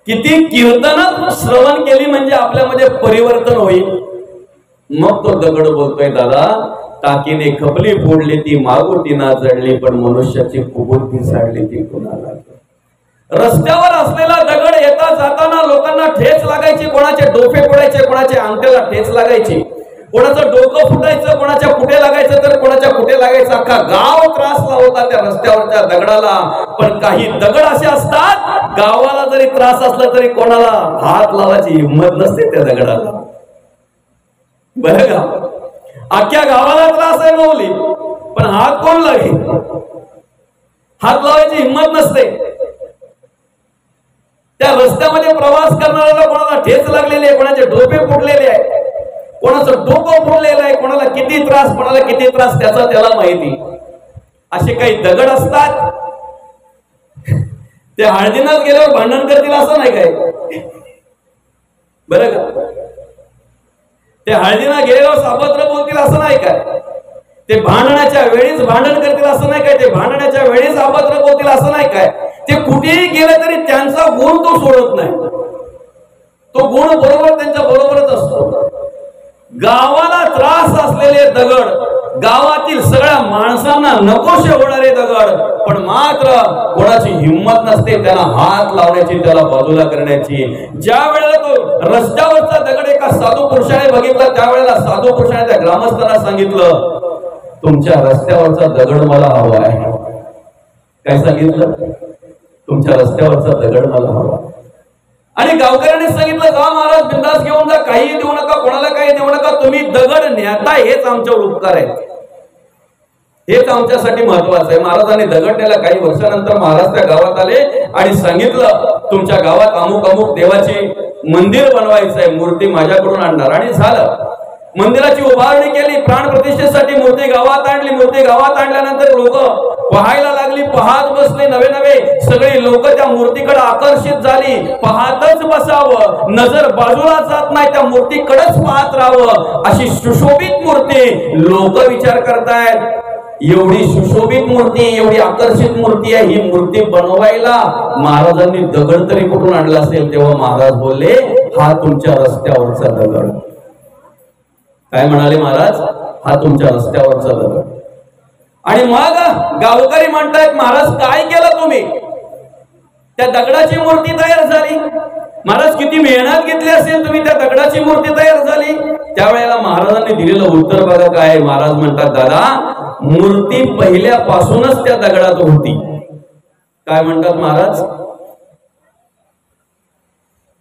Speaker 1: किती कीर्तन श्रवण केली म्हणजे आपल्यामध्ये परिवर्तन होईल. मग तो दगड बोलतोय दादा, टाकीने खपली फोडली ती मागोटीना जडली, पण मनुष्याची कुबुद्धी साडली ती कुणाला. रस्त्यावर असलेला दगड येता जाताना लोकांना ठेच लागायची, कोणाचे डोके फोडायचे, कोणाच्या अंगठ्याला ठेच लागायची, कोणाचं डोकं फुटायचं, कोणाच्या कुठे लागायचं तर कोणाच्या कुठे लागायचं, अख्खा गाव त्रासला होता त्या रस्त्यावरच्या दगडाला. पण काही दगड असे असतात गावाला जरी त्रास असला तरी कोणाला हात लावायची हिंमत नसते त्या दगडाला, बरं का? अख्ख्या गावाला त्रास आहे माऊली, पण हात कोण लागेल? हात लावायची हिंमत नसते. त्या रस्त्यामध्ये प्रवास करणाऱ्याला कोणाला ठेच लागलेली आहे, कोणाचे डोके फुटलेले आहे, कोणाचं डोकं फोडलेलं आहे, कोणाला किती त्रास, कोणाला किती त्रास त्याचा त्याला माहिती. असे काही दगड असतात, ते हळदीनाच गेल्यावर भांडण करतील असं नाही काय, बरं का? ते हळदीना गेल्यावर सापत्र बोलतील असं नाही काय, ते भांडणाच्या वेळीच भांडण करतील असं नाही काय, ते भांडणाच्या वेळीच सापत्र बोलतील असं नाही काय. ते कुठेही गेले तरी त्यांचा गुण तो सोडत नाही, तो गुण बरोबर त्यांच्या बरोबरच असतो. गावाला त्रास असलेले दगड, गावातील सगळ्या माणसांना नकोशे होणारे दगड, पण मात्र कोणाची हिंमत नसते त्याला हात लावण्याची, त्याला बाजूला करण्याची. ज्या वेळेला तो रस्त्यावरचा दगड एका साधू पुरुषाने बघितला, त्यावेळेला साधू पुरुषाने त्या ग्रामस्थांना सांगितलं, तुमच्या रस्त्यावरचा दगड मला हवा आहे. काय सांगितलं? तुमच्या रस्त्यावरचा दगड मला हवा. आणि गावकऱ्यांनी सांगितलं, जा महाराज बिंदास घेऊन जा, काही देऊ नका, कोणाला काही देऊ नका, तुम्ही दगड न्याता हेच आमच्यावर उपकार आहे, हेच आमच्यासाठी महत्वाचं आहे. महाराजांनी दगड नेला. काही वर्षानंतर महाराज त्या गावात आले आणि सांगितलं, तुमच्या गावात अमुक अमुक देवाची मंदिर बनवायचं आहे, मूर्ती माझ्याकडून आणणार. आणि झालं, मंदिराची उभारणी केली, प्राण प्रतिष्ठेसाठी मूर्ती गावात आणली. मूर्ती गावात आणल्यानंतर लोक पाहायला लागली, पाहत बसले, नवे नवे सगळी लोक त्या मूर्तीकडे आकर्षित झाली. पाहतच बसावं, नजर बाजूला जात नाही, त्या मूर्तीकडेच पाहत राहावं, अशी सुशोभित मूर्ती. लोक विचार करतायत, एवढी सुशोभित मूर्ती, एवढी आकर्षित मूर्ती आहे, ही मूर्ती बनवायला महाराजांनी दगड तरी कुठून आणला असेल? तेव्हा महाराज बोलले, हा तुमच्या रस्त्यावरचा दगड. काय म्हणाले महाराज? हा तुमच्या रस्त्यावरचा दगड. आणि मग गावकरी म्हणतायत, महाराज काय केलं तुम्ही? त्या दगडाची मूर्ती तयार झाली. महाराज किती मेहनत घेतली असेल तुम्ही, त्या दगडाची मूर्ती तयार झाली. त्यावेळेला महाराजांनी दिलेलं उत्तर बघा काय. महाराज म्हणतात, दादा मूर्ती पहिल्यापासूनच त्या दगडात होती. काय म्हणतात महाराज,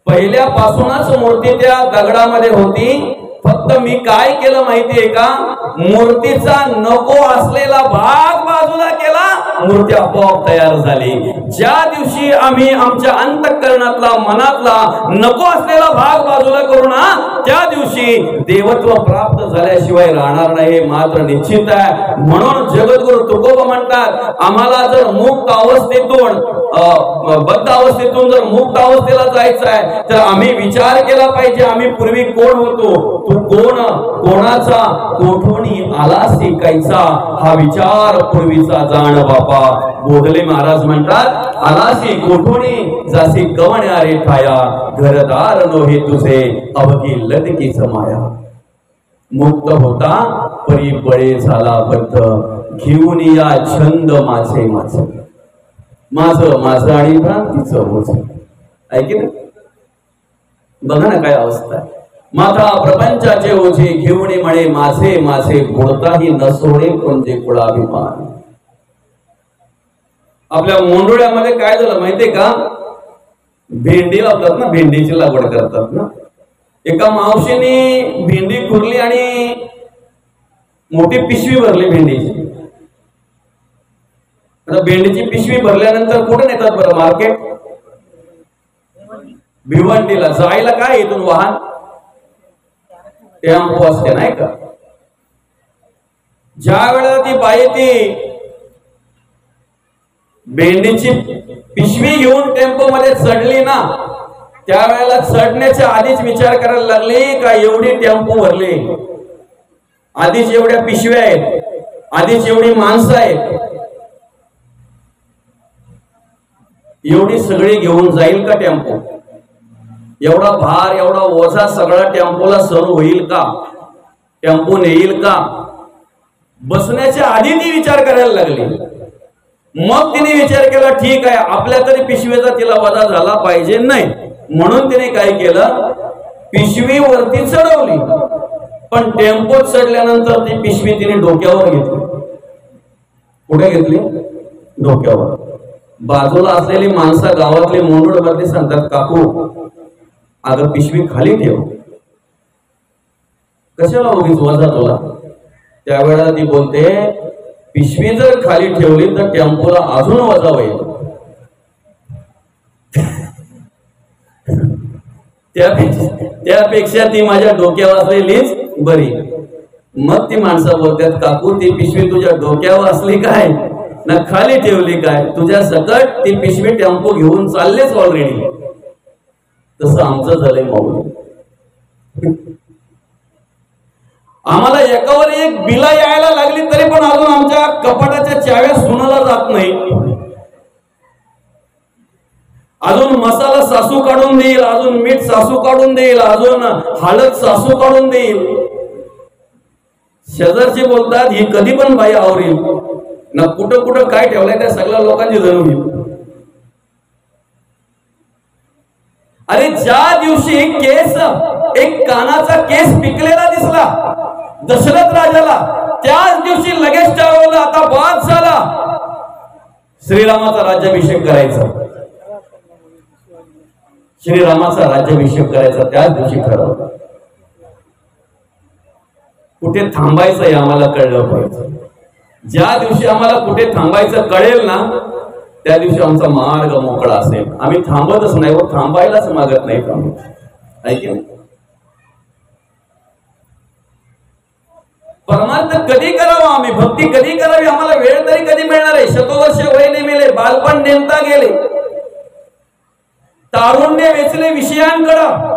Speaker 1: पहिल्यापासूनच मूर्ती त्या दगडामध्ये होती. फक्त मी काय केलं माहितीये का, मूर्तीचा नको असलेला भाग बाजूला केला, मूर्ती आपोआप तयार झाली. ज्या दिवशी आम्ही आमच्या अंतःकरणातला मनातला नको असलेला भाग बाजूला करू ना, त्या दिवशी देवत्व प्राप्त झाल्याशिवाय राहणार नाही, मात्र निश्चित आहे. म्हणून जगद्गुरु तुकोबा म्हणतात, आम्हाला जर मुक्त अवस्थेतून बद्ध अवस्थेतून जर मुक्त अवस्थेला जायचं आहे तर आम्ही विचार केला पाहिजे, आम्ही पूर्वी कोण होतो, तू कोण, कोणाचा, कोठून आला शिकायचा, हा विचार पूर्वीचा जाण बापा. बोधले महाराज म्हणतात, आलासी कोठून जासी गवण्या रे ठाया, घरदार नोहे तुझे अवघी लटकीच माया. मुक्त होता परी बळे झाला बद्ध, घेऊन या छंद माझे माझे, माझं माझं आणि भ्रांतीचं होत. ऐकी ना, बघा ना काय अवस्था आहे. माथा प्रपंचाचे ओझे घेऊन म्हणे माझे माझे, कोणताही न सोडे कोणते कुळाभिमान. आपल्या मोंडोळ्यामध्ये काय झालं माहितीये का, भेंडी लावतात ना, भेंडीची लागवड करतात ना. एका मावशीने भेंडी खुरली आणि मोठी पिशवी भरली भेंडीची. आता भेंडीची पिशवी भरल्यानंतर कुठे नेतात बरं, मार्केट, भिवंडीला. जायला काय इथून वाहन, टेम्पो असते नाही का. ज्या वेळेला ती बाई ती भेंडीची पिशवी घेऊन टेम्पो मध्ये चढली ना, त्यावेळेला चढण्याच्या आधीच विचार करायला लागली का एवढी टेम्पो भरली, आधीच एवढ्या पिशव्या आहेत, आधीच एवढी माणसं आहेत, एवढी सगळी घेऊन जाईल का टेम्पो, एवढा भार एवढा ओझा सगळा टेम्पोला सहन होईल का, टेम्पो नेईल का. बसण्याच्या आधी ती विचार करायला लागली. मग तिने विचार केला, ठीक आहे आपल्या तरी पिशवीचा तिला वजा झाला पाहिजे नाही, म्हणून तिने काय केलं, पिशवी वरती चढवली. पण टेम्पोत चढल्यानंतर ती पिशवी तिने डोक्यावर घेतली. कुठे घेतली, डोक्यावर. बाजूला असलेली माणसं गावातले मोंडोड मध्ये सांगतात, काकू अगं पिशवी खाली ठेव, कशाला उगीच वजा तुला. त्यावेळेला ती बोलते, पिशवी जर खाली ठेवली तर टेम्पोला अजून वजा होईल, त्यापेक्षा ती माझ्या डोक्यावर असलेलीच बरी. मग ती माणसं बोलतात, काकू ती पिशवी तुझ्या डोक्यावर असली काय ना खाली ठेवली काय, तुझ्या सकट ती पिशवी टेम्पो घेऊन चाललेच ऑलरेडी. तसं आमचं झालंय माऊली. आम्हाला एकावर एक बिला यायला लागली तरी पण अजून आमच्या कपाटाच्या चाव्या सुनाला जात नाही. अजून मसाला सासू काढून देईल, अजून मीठ सासू काढून देईल, अजून हळद सासू काढून देईल. शेजारचे बोलतात, ही कधी पण बाई आवरेल ना, कुठं कुठं काय ठेवलंय त्या सगळ्या लोकांची जणून घेईल. अरे ज्या दिवशी केस, एक कानाचा केस पिकलेला दिसला दशरथ राजाला, त्याच दिवशी लगेच ठरवलं आता बाद झाला, श्रीरामाचा राज्याभिषेक करायचा. श्रीरामाचा राज्याभिषेक करायचा त्याच दिवशी ठरवलं. कुठे थांबायचं हे आम्हाला कळलं पाहिजे. ज्या दिवशी आम्हाला कुठे थांबायचं कळेल ना, त्या दिवशी आमचा मार्ग मोकळा असेल. आम्ही थांबतच नाही, व थांबायलाच मागत नाही. ऐक नाही, परमार्थ कधी करावा, आम्ही भक्ती कधी करावी, आम्हाला वेळ तरी कधी मिळणार आहे. शतवर्ष वय नेमिले, बालपण नेमता गेले, तारुण्य वेचले विषयांकडं.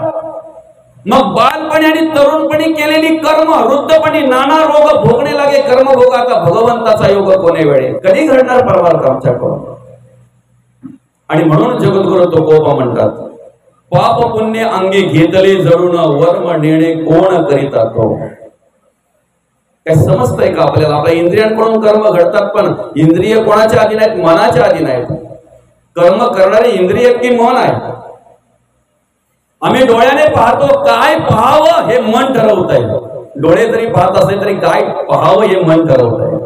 Speaker 1: मग बालपणी आणि तरुणपणी केलेली कर्म, वृद्धपणी नाना रोग भोगणे लागे कर्मभोग. आता भगवंताचा योग कोणे वेळे कधी घडणार परमार्थ आमच्याकडून. आणि म्हणून जगद्गुरु तुकोबा म्हणतात, पाप पुण्य अंगी घेतले जडून, वर्म नेणे कोण करीता तो. काय समजतंय का आपल्याला, आपल्या इंद्रियांकडून कर्म घडतात, पण इंद्रिय कोणाच्या अधीन आहेत, मनाच्या अधीन आहेत. कर्म करणारे इंद्रिय की मन आहे. आम्ही डोळ्याने पाहतो, काय पाहावं हे मन ठरवत आहे. डोळे जरी पाहत असले तरी काय पाहावं हे मन ठरवत आहे.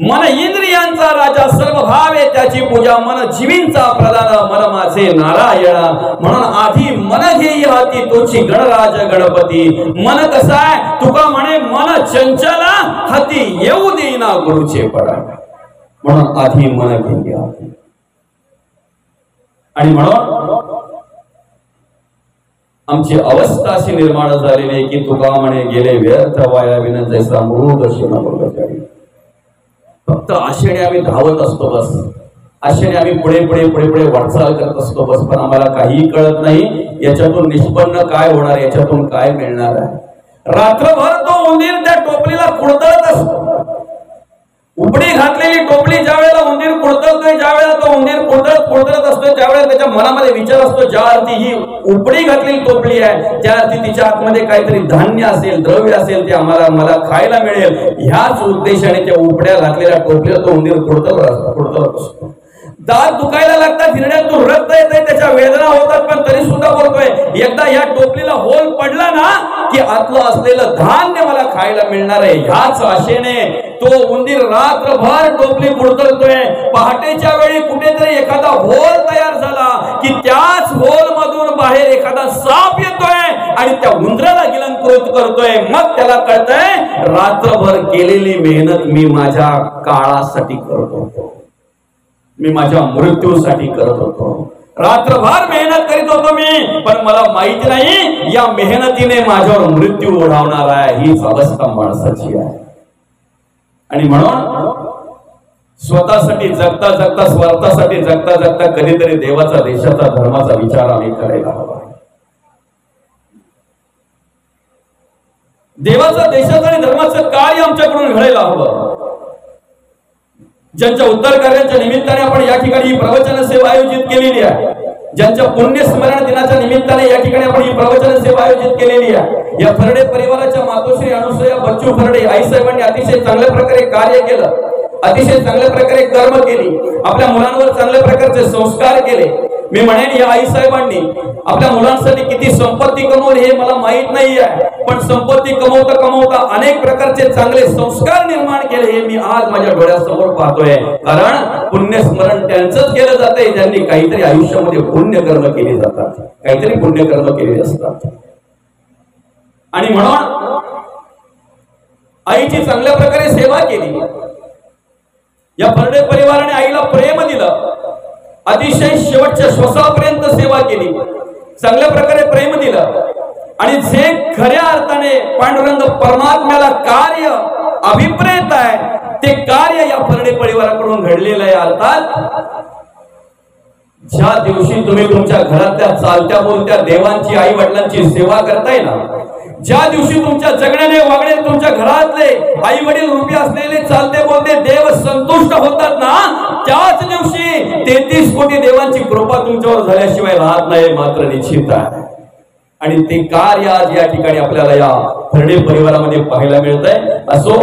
Speaker 1: मन इंद्रियांचा राजा, सर्व भावे त्याची पूजा. मन जीवींचा प्रधान, मन माझे नारायण. म्हणून आधी मन घेई हाती, तोची गणराज गणपती. मन कसा आहे तुका म्हणे, मन चंचला हाती येऊ देईना गुरुचे पडा. म्हणून आधी मन घेई हाती. आणि म्हणून आमची अवस्था अशी निर्माण झालेली आहे की तुका म्हणे, गेले व्यर्थ वाया विन जैसा मृग शिवचारी. फक्त आशेने आम्ही धावत असतो बस. आशेने आम्ही पुढे पुढे पुढे पुढे वाटचाल करत असतो बस. पण आम्हाला काहीही कळत नाही याच्यातून निष्पन्न काय होणार, याच्यातून काय मिळणार आहे. रात्रभर तो उंदीर त्या टोपलीला कुडतळत असतो. उपडी घातलेली टोपली ज्या वेळेला उंदीर कुडतळतोय, ज्या वेळेला तो उंदीर कुडतळत असतोय, त्यावेळेला त्याच्या मनामध्ये विचार असतो, ज्या अर्थी ही उपडी घातलेली टोपली आहे त्या अर्थी तिच्या आतमध्ये काहीतरी धान्य असेल, द्रव्य असेल, ते मला खायला मिळेल. ह्याच उद्देशाने त्या उपड्या घातलेल्या टोपलीला तो उंदीर कुडतळत असतो. दात दुखायला लागतात, हिरड्यातून रक्त येते, त्याच्या वेदना होतात, पण तरी सुद्धा बोलतोय, एकदा या टोपलीला होल पडला ना की आतलं असलेलं धान्य मला खायला मिळणार आहे. ह्याच आशेने तो उंदीर रात्रभर टोपली कुडतळतोय. पहाटेच्या वेळी कुठेतरी एखादा होल तयार झाला की त्याच होल मधून बाहेर एखादा साप येतोय आणि त्या उंदराला गिलंकृत करतोय. मग त्याला कळतंय, रात्रभर केलेली मेहनत मी माझ्या काळासाठी करत होतो, मी माझ्या मृत्यूसाठी करत होतो. रात्रभर मेहनत करीत होतो मी, पण मला माहिती नाही या मेहनतीने माझ्यावर मृत्यू ओढावणार आहे. हीच अवस्था माणसाची आहे. आणि म्हणून स्वतःसाठी जगता जगता, स्वार्थासाठी जगता जगता कधीतरी देवाचा, देशाचा, धर्माचा विचार आम्ही करायला हवा. देवाचा, देशाचं आणि धर्माचं कार्य आमच्याकडून घडायला हवं. ज्यांच्या उद्धार कार्याच्या निमित्ताने आपण या ठिकाणी प्रवचन सेवा आयोजित केलेली आहे, ज्यांच्या पुण्य स्मरण दिनाच्या निमित्ताने या ठिकाणी आपण ही प्रवचन सेवा आयोजित केलेली आहे. या फरडे परिवाराच्या मातोश्री अनुसया बच्चू फरडे आईसाहेबांनी अतिशय चांगल्या प्रकारे कार्य केलं, अतिशय चांगल्या प्रकारे कर्म केली, आपल्या मुलांवर चांगल्या प्रकारचे संस्कार केले. मी म्हणेन या आईसाहेबांनी आपल्या मुलांसाठी किती संपत्ती कमवली हे मला माहित नाही आहे, पण संपत्ती कमवता कमवता अनेक प्रकारचे चांगले संस्कार निर्माण केले हे मी आज माझ्या डोळ्यासमोर पाहतोय. कारण पुण्यस्मरण त्यांचंच केलं जातंय ज्यांनी काहीतरी आयुष्यामध्ये पुण्यकर्म केले जातात, काहीतरी पुण्यकर्म केलेले असतात. आणि म्हणून आईची चांगल्या प्रकारे सेवा केली. या फरडे परिवाराने आईला प्रेम दिलं, अतिशय शेवटच्या श्वासापर्यंत सेवा केली, चांगल्या प्रकारे प्रेम दिलं. आणि जे खऱ्या अर्थाने पांडुरंग परमात्म्याला कार्य अभिप्रेत आहे ते कार्य या फरडे परिवाराकडून घडलेलं आहे. अर्थात ज्या दिवशी तुम्ही तुमच्या घरातल्या चालत्या बोलत्या देवांची, आई वडिलांची सेवा करताय ना, ज्या दिवशी तुमच्या जगण्याने वागण्याने तुमच्या घरातले आई वडील रूपी असलेले चालते बोलते देव संतुष्ट होतात ना, त्याच दिवशी 33 कोटी देवांची कृपा तुमच्यावर झाल्याशिवाय राहत नाही, मात्र निश्चित आहे. आणि ते कार्य आज या ठिकाणी आपल्याला या फरडे परिवारामध्ये पाहायला मिळतंय. असो,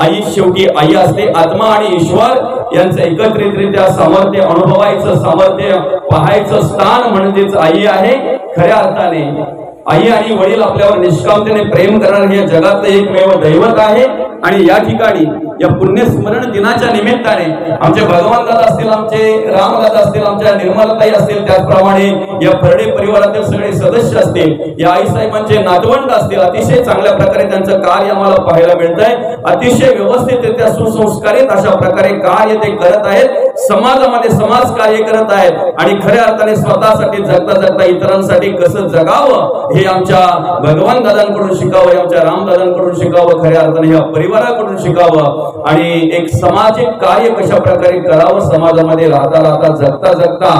Speaker 1: आई शेवटी आई असते. आत्मा आणि ईश्वर यांचं एकत्रितरित्या सामर्थ्य अनुभवायचं, सामर्थ्य पाहायचं स्थान म्हणजेच आई आहे. खऱ्या अर्थाने आई आणि वडील आपल्यावर निष्कामतेने प्रेम करणारे हे जगातलं एकमेव दैवत आहे. आणि या ठिकाणी या पुण्यस्मरण दिनाच्या निमित्ताने आमचे भगवान दादा असतील, आमचे रामदादा असतील, आमच्या निर्मलाताई असतील, त्याचप्रमाणे या फरडे परिवारातील सगळे सदस्य असतील, या आईसाहेबांचे नातवंड असतील, अतिशय चांगल्या प्रकारे त्यांचं कार्य आम्हाला पाहायला मिळतंय. अतिशय व्यवस्थितरित्या सुसंस्कारित अशा प्रकारे कार्य ते करत आहेत, समाजामध्ये समाज कार्य करत आहेत. आणि खऱ्या अर्थाने स्वतःसाठी जगता जगता इतरांसाठी कसं जगावं हे आमच्या भगवान दादांकडून शिकावं, आमच्या रामदादांकडून शिकावं, खऱ्या अर्थाने या परिवाराकडून शिकावं. आणि एक सामाजिक कार्य कशा प्रकारे करावं, समाजामध्ये राहता राहता जगता जगता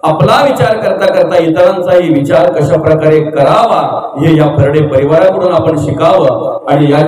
Speaker 1: आपला विचार करता करता इतरांचाही विचार कशा प्रकारे करावा हे या फरडे परिवाराकडून आपण शिकावं. आणि या